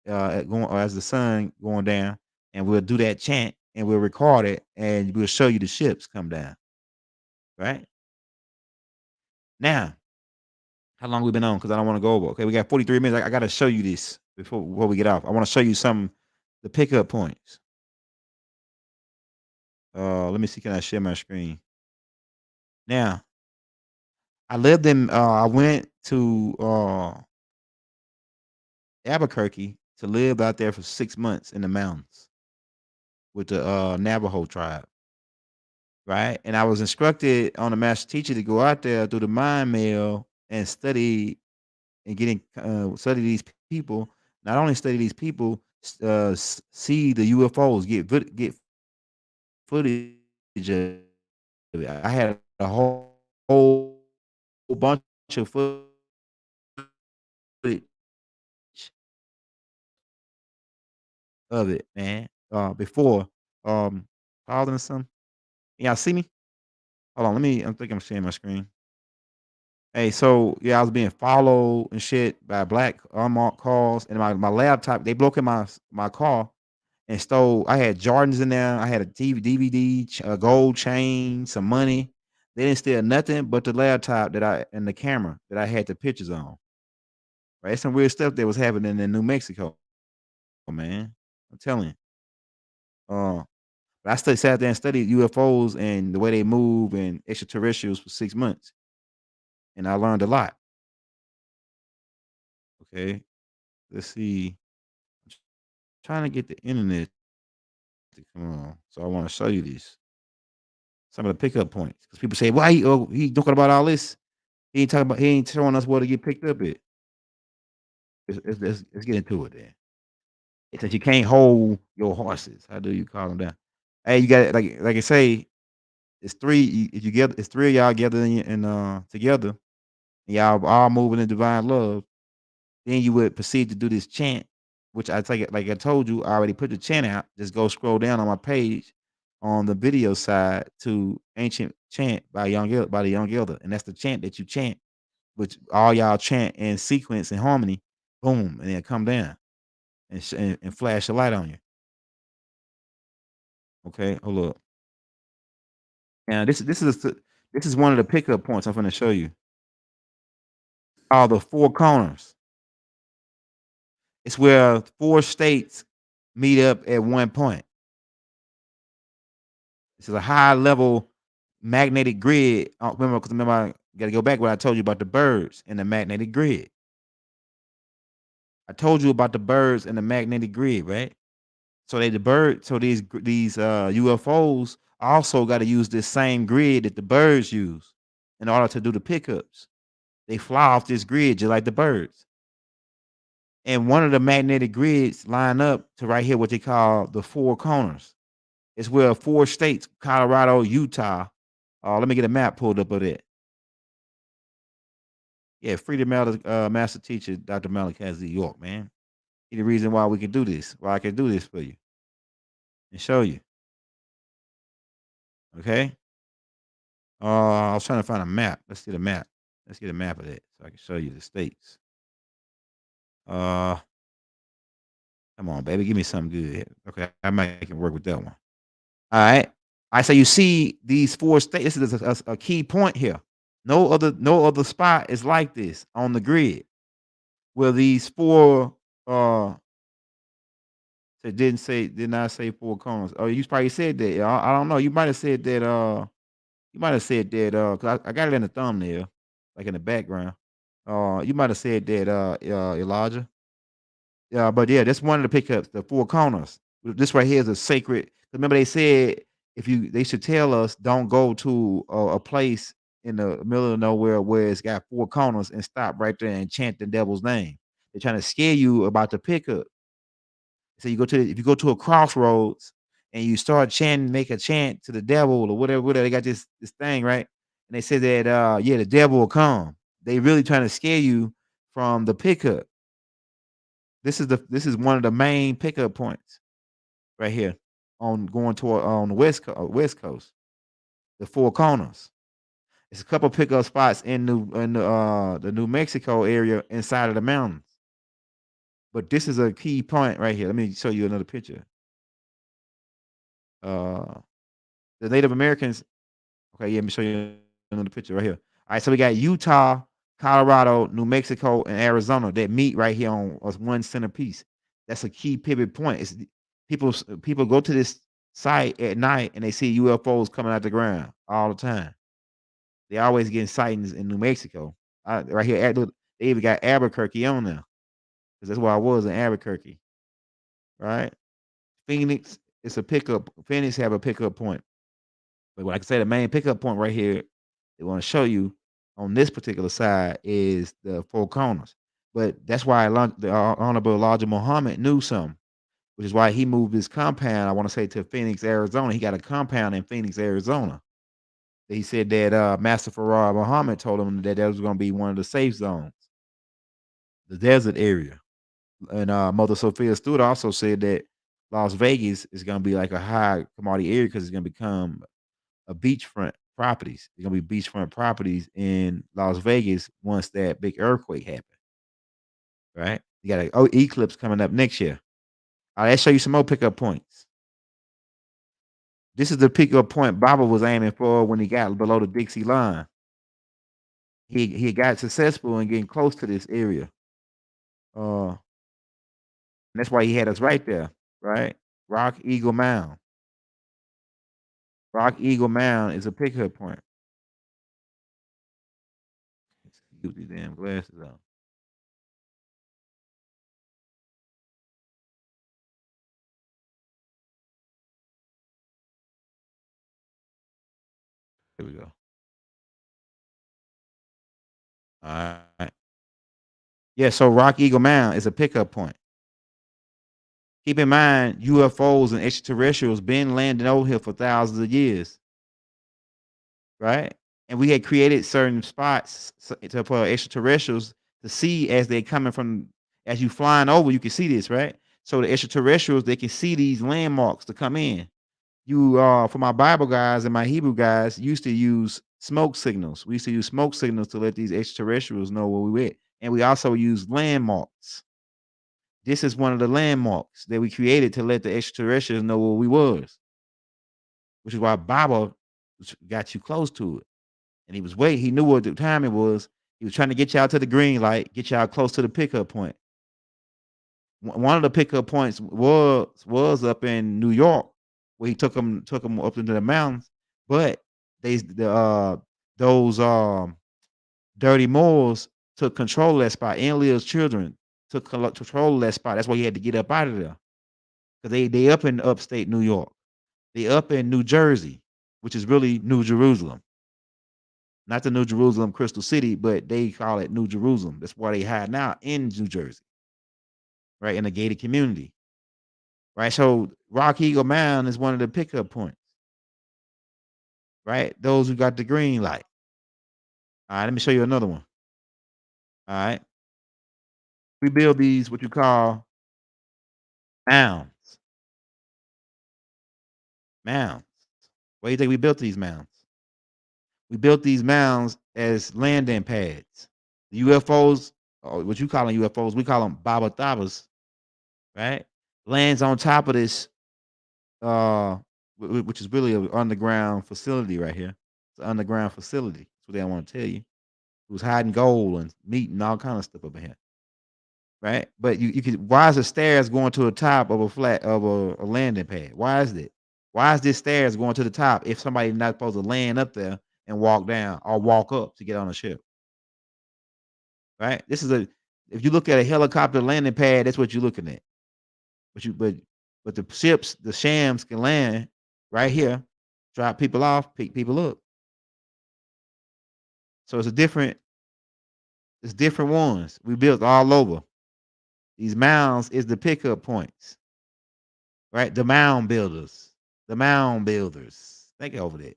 as the sun going down, and we'll do that chant and we'll record it and we'll show you the ships come down. Right now, how long we been on? Because I don't want to go over. Okay, we got 43 minutes. I got to show you this before we get off. I want to show you some the pickup points. Let me see. Can I share my screen? Now, I went to Albuquerque to live out there for 6 months in the mountains with the Navajo tribe, right? And I was instructed on the master teacher to go out there through the mind mail and study and study these people. Not only study these people, see the UFOs, get footage of it. I had a whole bunch of footage of it, man. Before calling or something. Y'all see me? Hold on, let me. I think I'm sharing my screen. Hey, so yeah, I was being followed and shit by black unmarked cars, and my laptop. They broke in my car and stole. I had Jordans in there. I had a DVD, a gold chain, some money. They didn't steal nothing but the laptop that I and the camera that I had the pictures on. Right, some weird stuff that was happening in New Mexico, man. I'm telling you. But I sat there and studied UFOs and the way they move and extraterrestrials for 6 months, and I learned a lot. Okay, let's see. Trying to get the internet to come on, so I want to show you this. Some of the pickup points because people say, "Why he talking about all this? He ain't talking about. He ain't showing us where to get picked up at." Let's get into it then. It says you can't hold your horses. How do you call them down? Hey, you got like I say, it's three. If you get it's three of y'all gathering and together, and y'all all moving in divine love. Then you would proceed to do this chant, which I take it like I told you, I already put the chant out. Just go scroll down on my page on the video side to ancient chant by by the Young Elder, and that's the chant that you chant, which all y'all chant in sequence and harmony. Boom, and then come down and flash a light on you. Okay, hold up. Now this is one of the pickup points I'm going to show you. All the four corners. It's where four states meet up at one point. This is a high level magnetic grid. Remember, I got to go back when I told you about the birds and the magnetic grid. I told you about the birds and the magnetic grid, right? So these UFOs also got to use this same grid that the birds use in order to do the pickups. They fly off this grid just like the birds. And one of the magnetic grids line up to right here, what they call the four corners. It's where four states, Colorado, Utah. Let me get a map pulled up of that. Yeah, Freedom Elder, Master Teacher, Dr. Malakazi York, man. He the reason why we can do this, why I can do this for you and show you. Okay. I was trying to find a map. Let's see the map. Let's get a map of that so I can show you the states. Uh, come on, baby, give me something good. Okay, I might can work with that one. All right. I say you see these four states. This is a key point here. No other spot is like this on the grid. Where these four it did not say four corners. Oh, you probably said that. I don't know. You might have said that. You might have said that. Cause I got it in the thumbnail, like in the background. You might have said that. Elijah. Yeah, but yeah, that's one of the pickups. The four corners. This right here is a sacred. Remember, they said they should tell us don't go to a place in the middle of nowhere where it's got four corners and stop right there and chant the devil's name. They're trying to scare you about the pickup. So if you go to a crossroads and you start chanting, make a chant to the devil or whatever, they got this thing, right? And they say that yeah, the devil will come. They really trying to scare you from the pickup. This is one of the main pickup points right here on going toward on the west coast, the four corners. It's a couple pickup spots in the New Mexico area inside of the mountains. But this is a key point right here. Let me show you another picture. Uh, the Native Americans. Okay, yeah, let me show you another picture right here. All right, so we got Utah, Colorado, New Mexico, and Arizona that meet right here on one centerpiece. That's a key pivot point. It's people go to this site at night and they see UFOs coming out the ground all the time. They always getting sightings in New Mexico. Right here, they even got Albuquerque on there because that's where I was in Albuquerque. Right, Phoenix. It's a pickup. Phoenix have a pickup point. But like I said, the main pickup point right here they want to show you on this particular side is the four corners. But that's why the Honorable Elijah Muhammad knew something, which is why he moved his compound, I want to say, to Phoenix, Arizona. He got a compound in Phoenix, Arizona. He said that Master Farrar Muhammad told him that was going to be one of the safe zones, the desert area. And Mother Sophia Stewart also said that Las Vegas is going to be like a high commodity area because it's going to become a beachfront properties. They're gonna be beachfront properties in Las Vegas once that big earthquake happened, right? You got a eclipse coming up next year. Let's show you some more pickup points. This is the pickup point Baba was aiming for when he got below the Dixie line. He got successful in getting close to this area. And that's why he had us right there, right? Rock Eagle Mound. Rock Eagle Mound is a pickup point. Let's get these damn glasses on. Here we go. All right. Yeah, so Rock Eagle Mound is a pickup point. Keep in mind, UFOs and extraterrestrials been landing over here for thousands of years, right? And we had created certain spots for extraterrestrials to see as they're coming from, as you flying over, you can see this, right? So the extraterrestrials, they can see these landmarks to come in. You for my Bible guys and my Hebrew guys used to use smoke signals. We used to use smoke signals to let these extraterrestrials know where we were. And we also use landmarks. This is one of the landmarks that we created to let the extraterrestrials know where we was, which is why Baba got you close to it. And he was waiting. He knew what the time it was. He was trying to get y'all to the green light, get y'all close to the pickup point. One of the pickup points was up in New York, where he took them up into the mountains. But those dirty Moors took control of that spot. Enlil's children took control of that spot. That's why he had to get up out of there, because they up in upstate New York. They up in New Jersey, which is really New Jerusalem. Not the New Jerusalem, Crystal City, but they call it New Jerusalem. That's why they hide now in New Jersey, right, in a gated community, right? So Rock Eagle Mound is one of the pickup points, right? Those who got the green light. All right, let me show you another one. All right, we build these what you call mounds. Mounds. Why do you think we built these mounds? We built these mounds as landing pads. The UFOs, or what you call them UFOs, we call them Baba Thabas, right? Lands on top of this, which is really an underground facility right here. It's an underground facility. That's what they want to tell you. It was hiding gold and meat and all kind of stuff over here, right? But you could. Why is the stairs going to the top of a landing pad? Why is that? Why is this stairs going to the top if somebody's not supposed to land up there and walk down or walk up to get on a ship? Right? This is a if you look at a helicopter landing pad, that's what you're looking at. But the ships, the shams can land right here, drop people off, pick people up. So it's different ones. We built all over. These mounds is the pickup points, right? The mound builders. The mound builders. Think over that.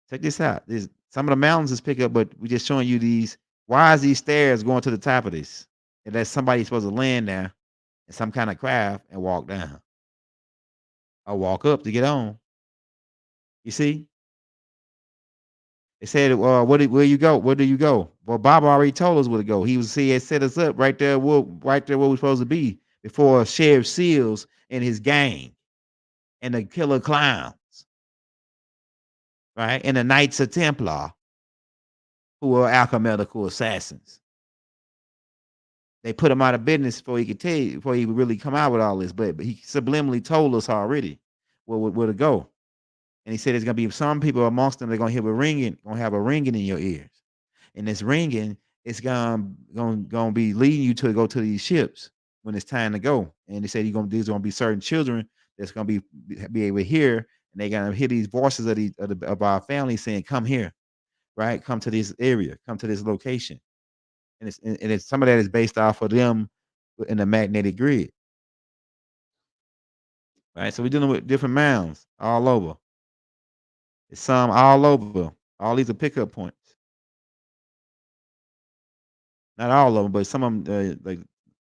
Check this out. Some of the mountains is pick up, but we just showing you these. Why is these stairs going to the top of this? And that somebody's supposed to land there in some kind of craft and walk down or walk up to get on. You see? They said, where you go? Where do you go? Well, Bob already told us where to go. He had set us up right there where we're supposed to be before Sheriff Seals and his gang and the killer clowns, right? And the Knights of Templar, who are alchemical assassins. They put him out of business before he could tell you, before he would really come out with all this. But he subliminally told us already where to go. And he said there's gonna be some people amongst them that are gonna hear a ringing, gonna have a ringing in your ears. And this ringing is gonna be leading you to go to these ships when it's time to go. And they said there's gonna be certain children that's gonna be able to hear, and they're gonna hear these voices of our family saying, "Come here, right? Come to this area, come to this location." And it's some of that is based off of them in the magnetic grid, right? So we're dealing with different mounds all over. It's some all over. All these are pickup points. Not all of them, but some of them, like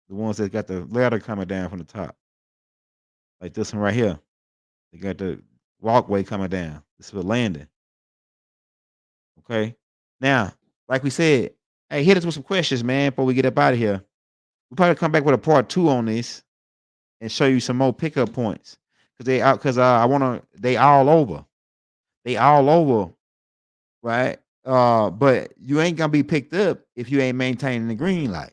the ones that got the ladder coming down from the top, like this one right here. They got walkway coming down. This is a landing. Okay. Now, like we said, hey, hit us with some questions, man, before we get up out of here. We'll probably come back with a part 2 on this and show you some more pickup points. Cause I wanna they all over. They all over, right? But you ain't gonna be picked up if you ain't maintaining the green light.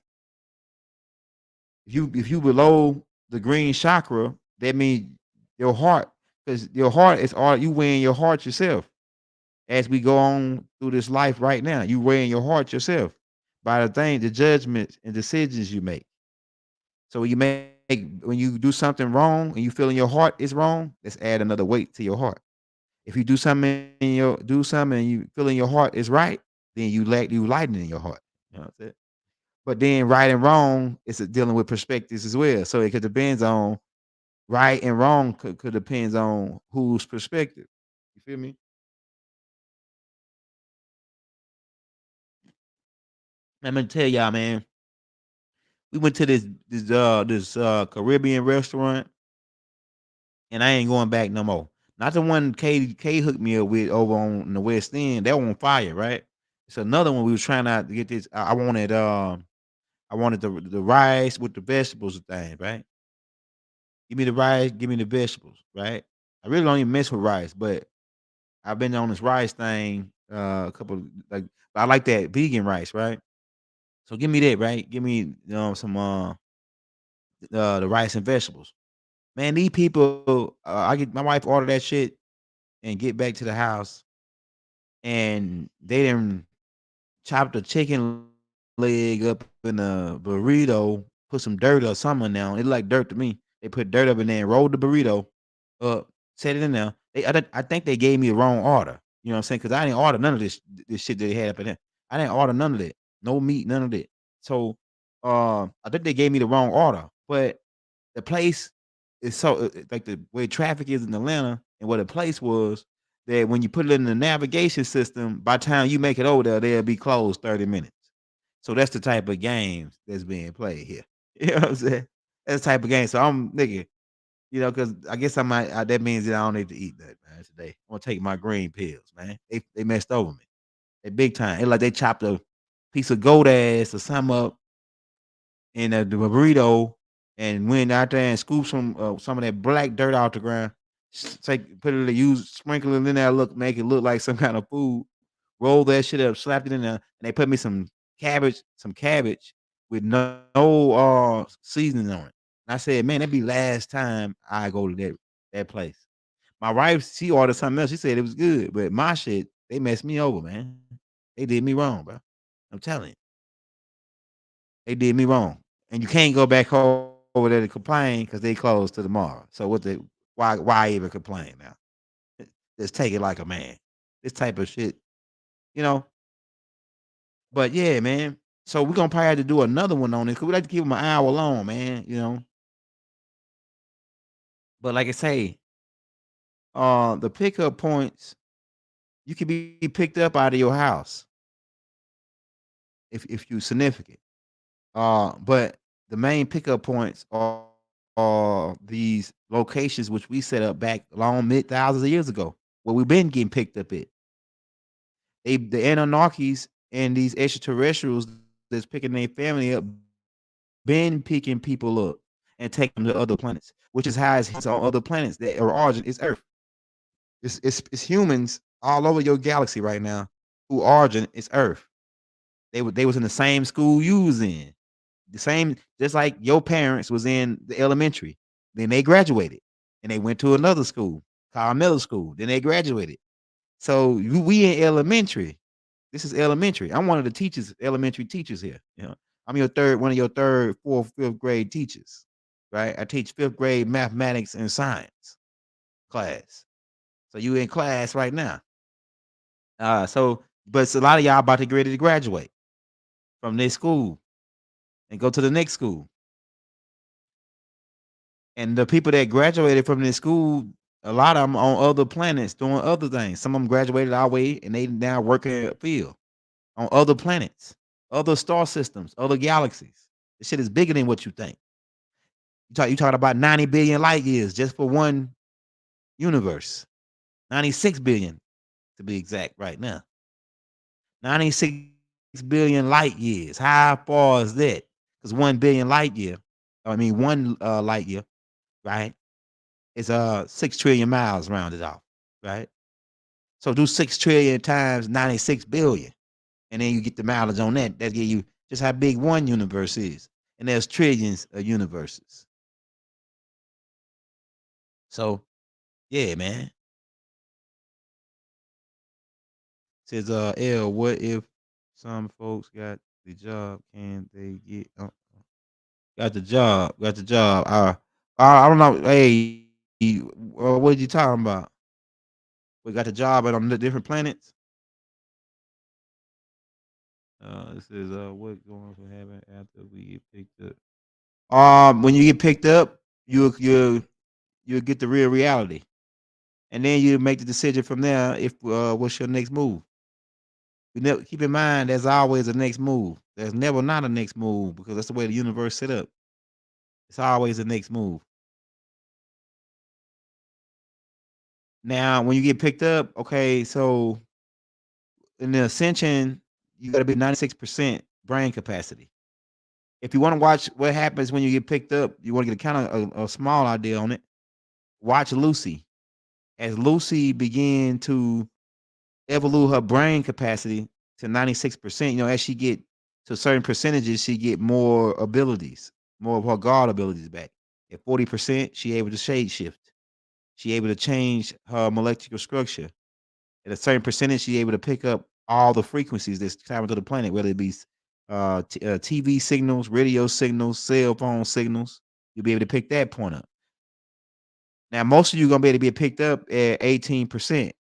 If you below the green chakra, that means your heart, because your heart is all you weighing your heart yourself. As we go on through this life right now, you weighing your heart yourself by the judgments and decisions you make. So when you do something wrong and you feel in your heart is wrong, let's add another weight to your heart. If you do something and you feel in your heart is right, then you lighten in your heart. You know what I'm saying? But then right and wrong is dealing with perspectives as well. So it could depends on right and wrong could depends on whose perspective. You feel me? I'm gonna tell y'all, man. We went to this Caribbean restaurant, and I ain't going back no more. Not the one K hooked me up with over on the West End. That one on fire, right? It's another one we was trying out to get this. I wanted the rice with the vegetables thing, right? Give me the rice, give me the vegetables, right? I really don't even mess with rice, but I've been on this rice thing a couple like I like that vegan rice, right? So give me that, right? Give me some the rice and vegetables. Man, these people, I get my wife ordered that shit and get back to the house, and they didn't chop the chicken leg up in a burrito, put some dirt or something in there. It like dirt to me. They put dirt up in there and rolled the burrito up, set it in there. I think they gave me the wrong order. You know what I'm saying? Because I didn't order none of this shit that they had up in there. I didn't order none of that. No meat, none of that. So I think they gave me the wrong order. But the place is like the way traffic is in Atlanta and what the place was that when you put it in the navigation system, by the time you make it over there, they'll be closed 30 minutes. So that's the type of games that's being played here. You know what I'm saying? That's the type of game. So I'm nigga, because I guess I might that means that I don't need to eat that, man, today. I'm gonna take my green pills, man. They messed over me. They big time. It's like they chopped a piece of goat ass or something up in the burrito and went out there and scooped some of that black dirt out the ground. Sprinkle it in there, make it look like some kind of food. Roll that shit up, slapped it in there, and they put me some cabbage with no seasoning on it. And I said, man, that'd be last time I go to that place. My wife, she ordered something else. She said it was good, but my shit, they messed me over, man. They did me wrong, bro. I'm telling you. They did me wrong. And you can't go back over there to complain because they closed to tomorrow. So why even complain now? Just take it like a man. This type of shit, you know. But yeah, man. So we're gonna probably have to do another one on this because we like to keep them an hour long, man. But like I say, the pickup points, you can be picked up out of your house if you significant. But the main pickup points are these locations which we set up back long mid thousands of years ago, where we've been getting picked up at. The Anunnakis and these extraterrestrials that's picking their family up, been picking people up and taking them to other planets, which is how it's on other planets. That origin is Earth. It's humans all over your galaxy right now who origin is Earth. They was in the same school you was in. The same, just like your parents was in the elementary. Then they graduated and they went to another school called middle school. Then they graduated. So we in elementary. This is elementary. I'm one of the teachers, elementary teachers here. I'm one of your third, fourth, fifth grade teachers. Right? I teach fifth grade mathematics and science class. So you in class right now. But it's a lot of y'all about to get ready to graduate from this school and go to the next school. And the people that graduated from this school, a lot of them on other planets doing other things. Some of them graduated our way and they now work in a field on other planets, other star systems, other galaxies. This shit is bigger than what you think. You talking about 90 billion light years just for one universe. 96 billion to be exact right now. 96 billion light years. How far is that? Because 1 billion light year, I mean, one light year, right? Is 6 trillion miles rounded off, right? So do 6 trillion times 96 billion, and then you get the mileage on that. That give you just how big one universe is. And there's trillions of universes. So yeah, man. Says L, what if some folks got the job? Can they get got the job? Got the job. I don't know. Hey, what you talking about? We got the job but on the different planets. It says what going to happen after we get picked up? When you get picked up, you'll get the real reality, and then you make the decision from there. If what's your next move? You never keep in mind there's always a next move. There's never not a next move because that's the way the universe set up. It's always a next move. Now, when you get picked up, okay, so in the ascension, you got to be 96% brain capacity. If you want to watch what happens when you get picked up, you want to get kind of a small idea on it. Watch Lucy. As Lucy began to evolve her brain capacity to 96%, as she get to certain percentages, she get more abilities, more of her God abilities back. At 40%, she able to shade shift. She able to change her molecular structure. At a certain percentage, she able to pick up all the frequencies that's traveling to the planet, whether it be TV signals, radio signals, cell phone signals. You'll be able to pick that point up. Now, most of you gonna be able to be picked up at 18%.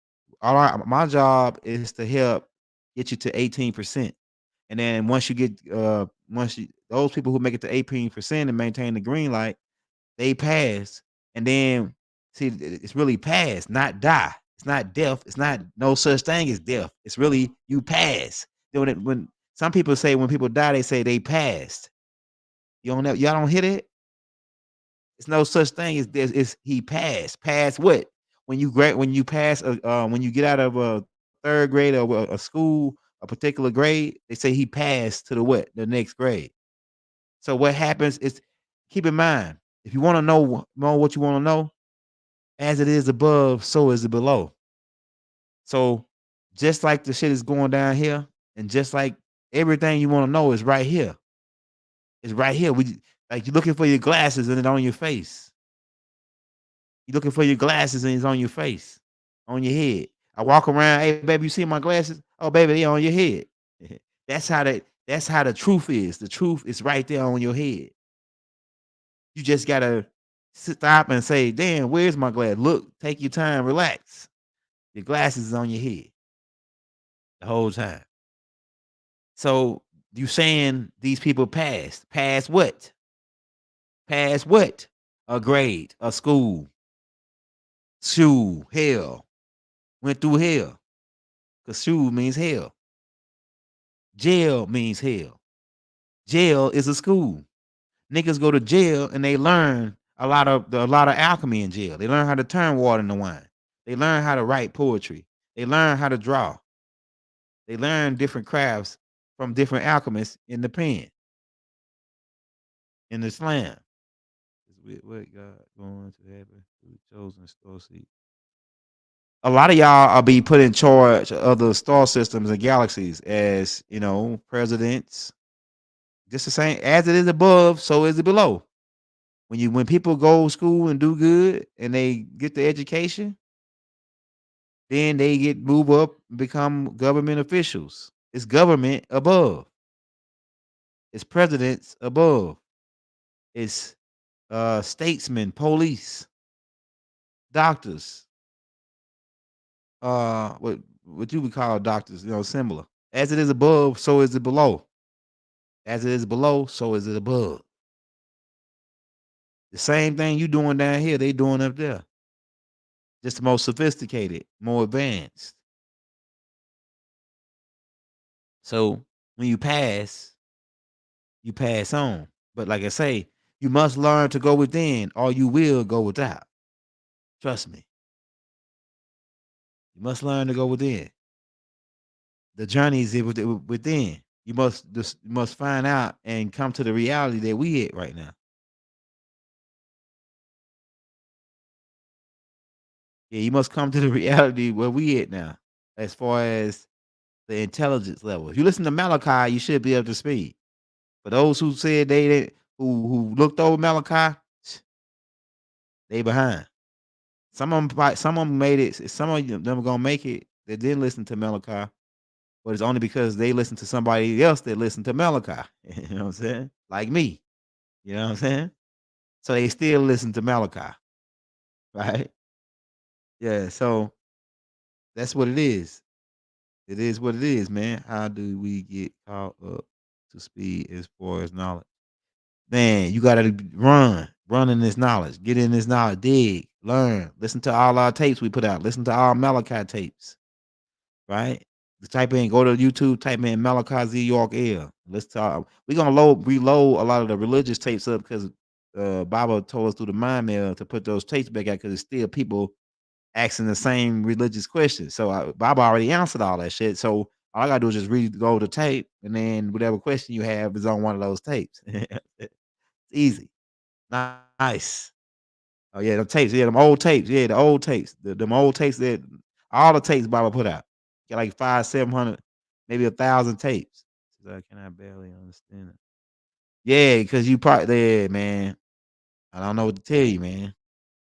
All right, my job is to help get you to 18%. And then once you those people who make it to 18% and maintain the green light, they pass. And then see, it's really pass, not die. It's not death. It's not no such thing as death. It's really you pass. Then when some people say when people die, they say they passed. Y'all don't hit it. It's no such thing as this. It's he passed. Pass what? When you pass when you get out of a third grade or a school, a particular grade, they say he passed to the what? The next grade. So what happens is keep in mind, if you want to know what you want to know, as it is above, so is it below. So just like the shit is going down here, and just like everything you want to know is right here. It's right here. Like you're looking for your glasses and it's on your face. You're looking for your glasses and it's on your face, on your head. I walk around, hey baby, you see my glasses? Oh baby, they on your head. That's how the truth is. The truth is right there on your head. You just gotta stop and say, damn, where's my glass? Look, take your time, relax. Your glasses is on your head the whole time. So you saying these people passed. Passed what? Passed what? A grade, a school, hell. Went through hell. Because school means hell. Jail means hell. Jail is a school. Niggas go to jail and they learn a lot of alchemy in jail. They learn how to turn water into wine. They learn how to write poetry. They learn how to draw. They learn different crafts from different alchemists in the pen, in the slam. What God going to happen to the chosen star seed? A lot of y'all are be put in charge of the star systems and galaxies as presidents. Just the same as it is above, so is it below. When people go to school and do good and they get the education, then they get move up and become government officials. It's government above. It's presidents above. It's statesmen, police, doctors. What you would call doctors, similar. As it is above, so is it below. As it is below, so is it above. The same thing you doing down here, they doing up there. Just more sophisticated, more advanced. So when you pass on. But like I say, you must learn to go within, or you will go without. Trust me. You must learn to go within. The journey is within. You must find out and come to the reality that we at right now. Yeah, you must come to the reality where we at now, as far as the intelligence level. If you listen to Malachi, you should be up to speed. For those who said they didn't, who looked over Malachi, they behind. Some of them made it. Some of them are gonna make it that didn't listen to Malachi, but it's only because they listened to somebody else that listened to Malachi. You know what I'm saying? Like me. You know what I'm saying? So they still listen to Malachi, right? Yeah. So that's what it is. It is what it is, man. How do we get caught up to speed as far as knowledge? Man, you gotta run in this knowledge, get in this knowledge, dig, learn, listen to all our tapes we put out, listen to all Malachi tapes, right? Type in, go to YouTube, type in Malachi Z York L. Let's talk. We're gonna reload a lot of the religious tapes up because Bible told us through the mind mail to put those tapes back out because it's still people asking the same religious questions. So Bible already answered all that shit. So all I gotta do is just go the tape, and then whatever question you have is on one of those tapes. It's easy. Nice. Oh yeah, the tapes. Yeah, them old tapes. Yeah, the old tapes. Them old tapes that all the tapes Bible put out. Got like 500, 700, maybe 1,000 tapes. Says, I cannot barely understand it. Yeah, because you probably yeah, man. I don't know what to tell you, man.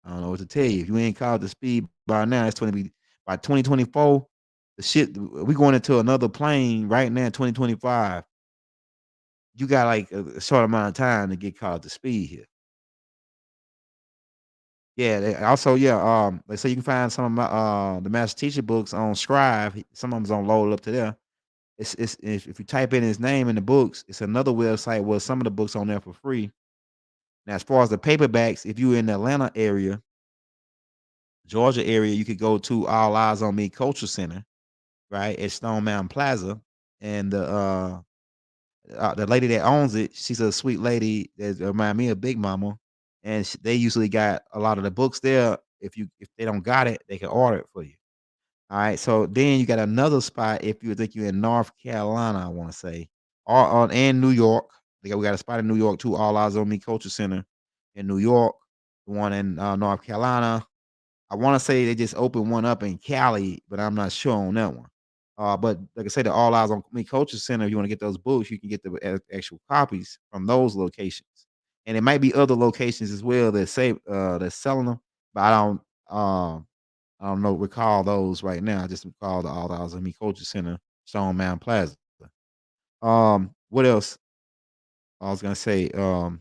I don't know what to tell you. If you ain't caught the speed by now, it's gonna be by 2024. The shit we going into another plane right now, 2025. You got like a short amount of time to get caught the speed here. Yeah, also, yeah, they say you can find some of my the master teacher books on Scribe. Some of them's on load up to there. It's if you type in his name in the books, it's another website where some of the books on there for free. Now, as far as the paperbacks, if you're in the Atlanta area, Georgia area, you could go to All Eyes on Me Culture Center, right, at Stone Mountain Plaza, and the lady that owns it, she's a sweet lady that remind me of Big Mama, and they usually got a lot of the books there. If they don't got it, they can order it for you. All right, so then you got another spot if you think you're in North Carolina, I want to say, or and New York. We got a spot in New York too. All Eyes on Me Culture Center in New York, the one in North Carolina. I wanna say they just opened one up in Cali, but I'm not sure on that one. But like I said, the All Eyes on Me Culture Center, if you wanna get those books, you can get the actual copies from those locations. And it might be other locations as well that say that's selling them, but um I don't know recall those right now. I just recall the All Eyes on Me Culture Center, Stone Mountain Plaza. What else? I was gonna say, what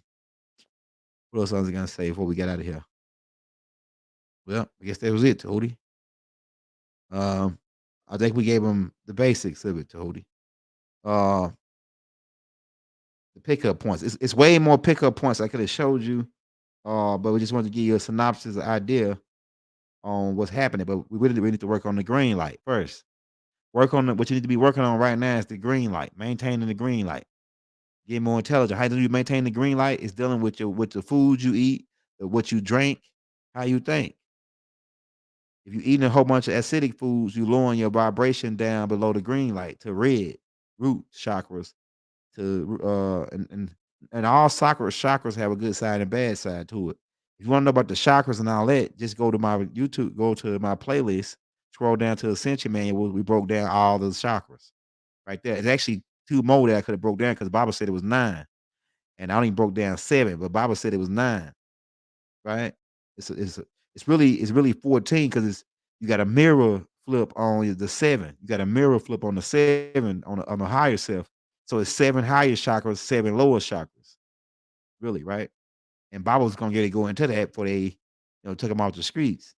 else I was gonna say before we get out of here? Well, I guess that was it, Tody. Um, I think we gave him the basics of it, Tony. Uh, the pickup points. It's way more pickup points I could have showed you. But we just wanted to give you a synopsis, idea on what's happening. But we need to work on the green light first. Work on what you need to be working on right now is the green light, maintaining the green light. Get more intelligent. How do you maintain the green light? Is dealing with the food you eat, what you drink, how you think. If you're eating a whole bunch of acidic foods, you lowering your vibration down below the green light to red, root chakras, to and all chakras have a good side and bad side to it. If you want to know about the chakras and all that, just go to my YouTube, go to my playlist, scroll down to Ascension Manual. We broke down all the chakras right there. It's actually two more that I could have broke down because the Bible said it was 9, and I only broke down 7, but Bible said it was 9. Right? It's really 14 because it's you got a mirror flip on the 7. You got a mirror flip on the 7 on the higher self. So it's 7 higher chakras, 7 lower chakras. Really, right? And Bible's gonna get it go into that before they, took them off the streets.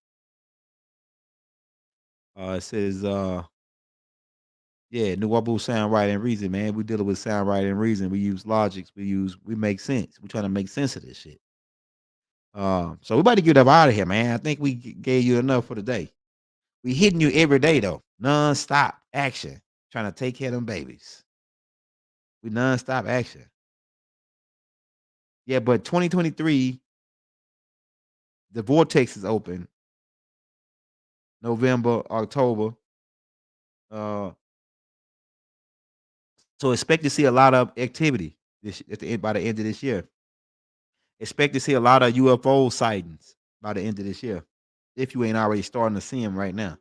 It says, yeah, Nuwabu sound right and reason, man. We dealing with sound right and reason. We use logics. We make sense. We trying to make sense of this shit. So we about to get up out of here, man. I think we gave you enough for the day. We hitting you every day though, non-stop action, trying to take care of them babies. We non-stop action. Yeah, but 2023, the vortex is open. November, October. Uh, so expect to see a lot of activity by the end of this year. Expect to see a lot of UFO sightings by the end of this year, if you ain't already starting to see them right now.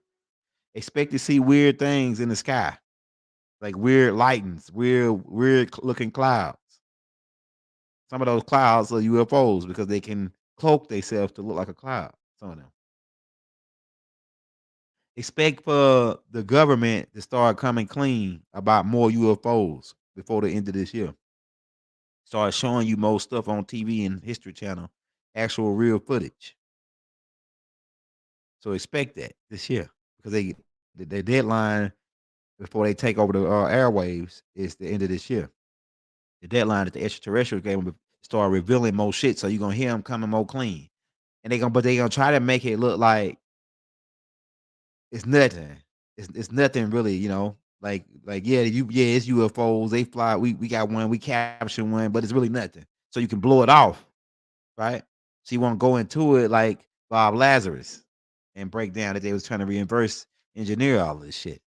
Expect to see weird things in the sky, like weird lightings, weird looking clouds. Some of those clouds are UFOs because they can cloak themselves to look like a cloud. Some of them. Expect for the government to start coming clean about more UFOs before the end of this year. Start showing you more stuff on TV and History Channel, actual real footage. So expect that this year because the deadline before they take over the airwaves is the end of this year. The deadline that the extraterrestrials gave them to start revealing more shit, so you're gonna hear them coming more clean, and they gonna try to make it look like it's nothing. It's nothing really, yeah, it's UFOs. They fly. We got one. We captured one, but it's really nothing. So you can blow it off, right? So you want to go into it like Bob Lazarus and break down that they was trying to reverse engineer all this shit,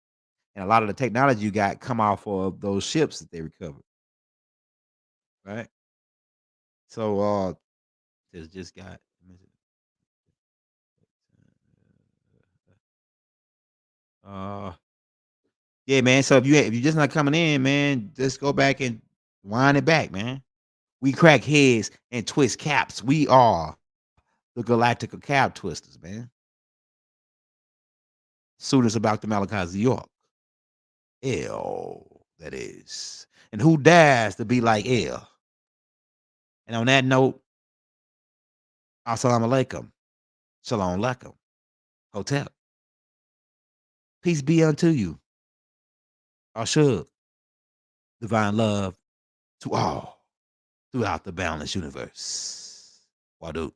and a lot of the technology you got come off of those ships that they recovered, right? So just got. Uh, yeah, man. So if you just not coming in, man, just go back and wind it back, man. We crack heads and twist caps. We are the Galactica Cap Twisters, man. Soon as about the Malachi's New York. L, that is. And who dares to be like L? And on that note, assalamu alaikum. Shalom alaikum. Hotel. Peace be unto you. Ashug. Divine love to all throughout the boundless universe. Wadu.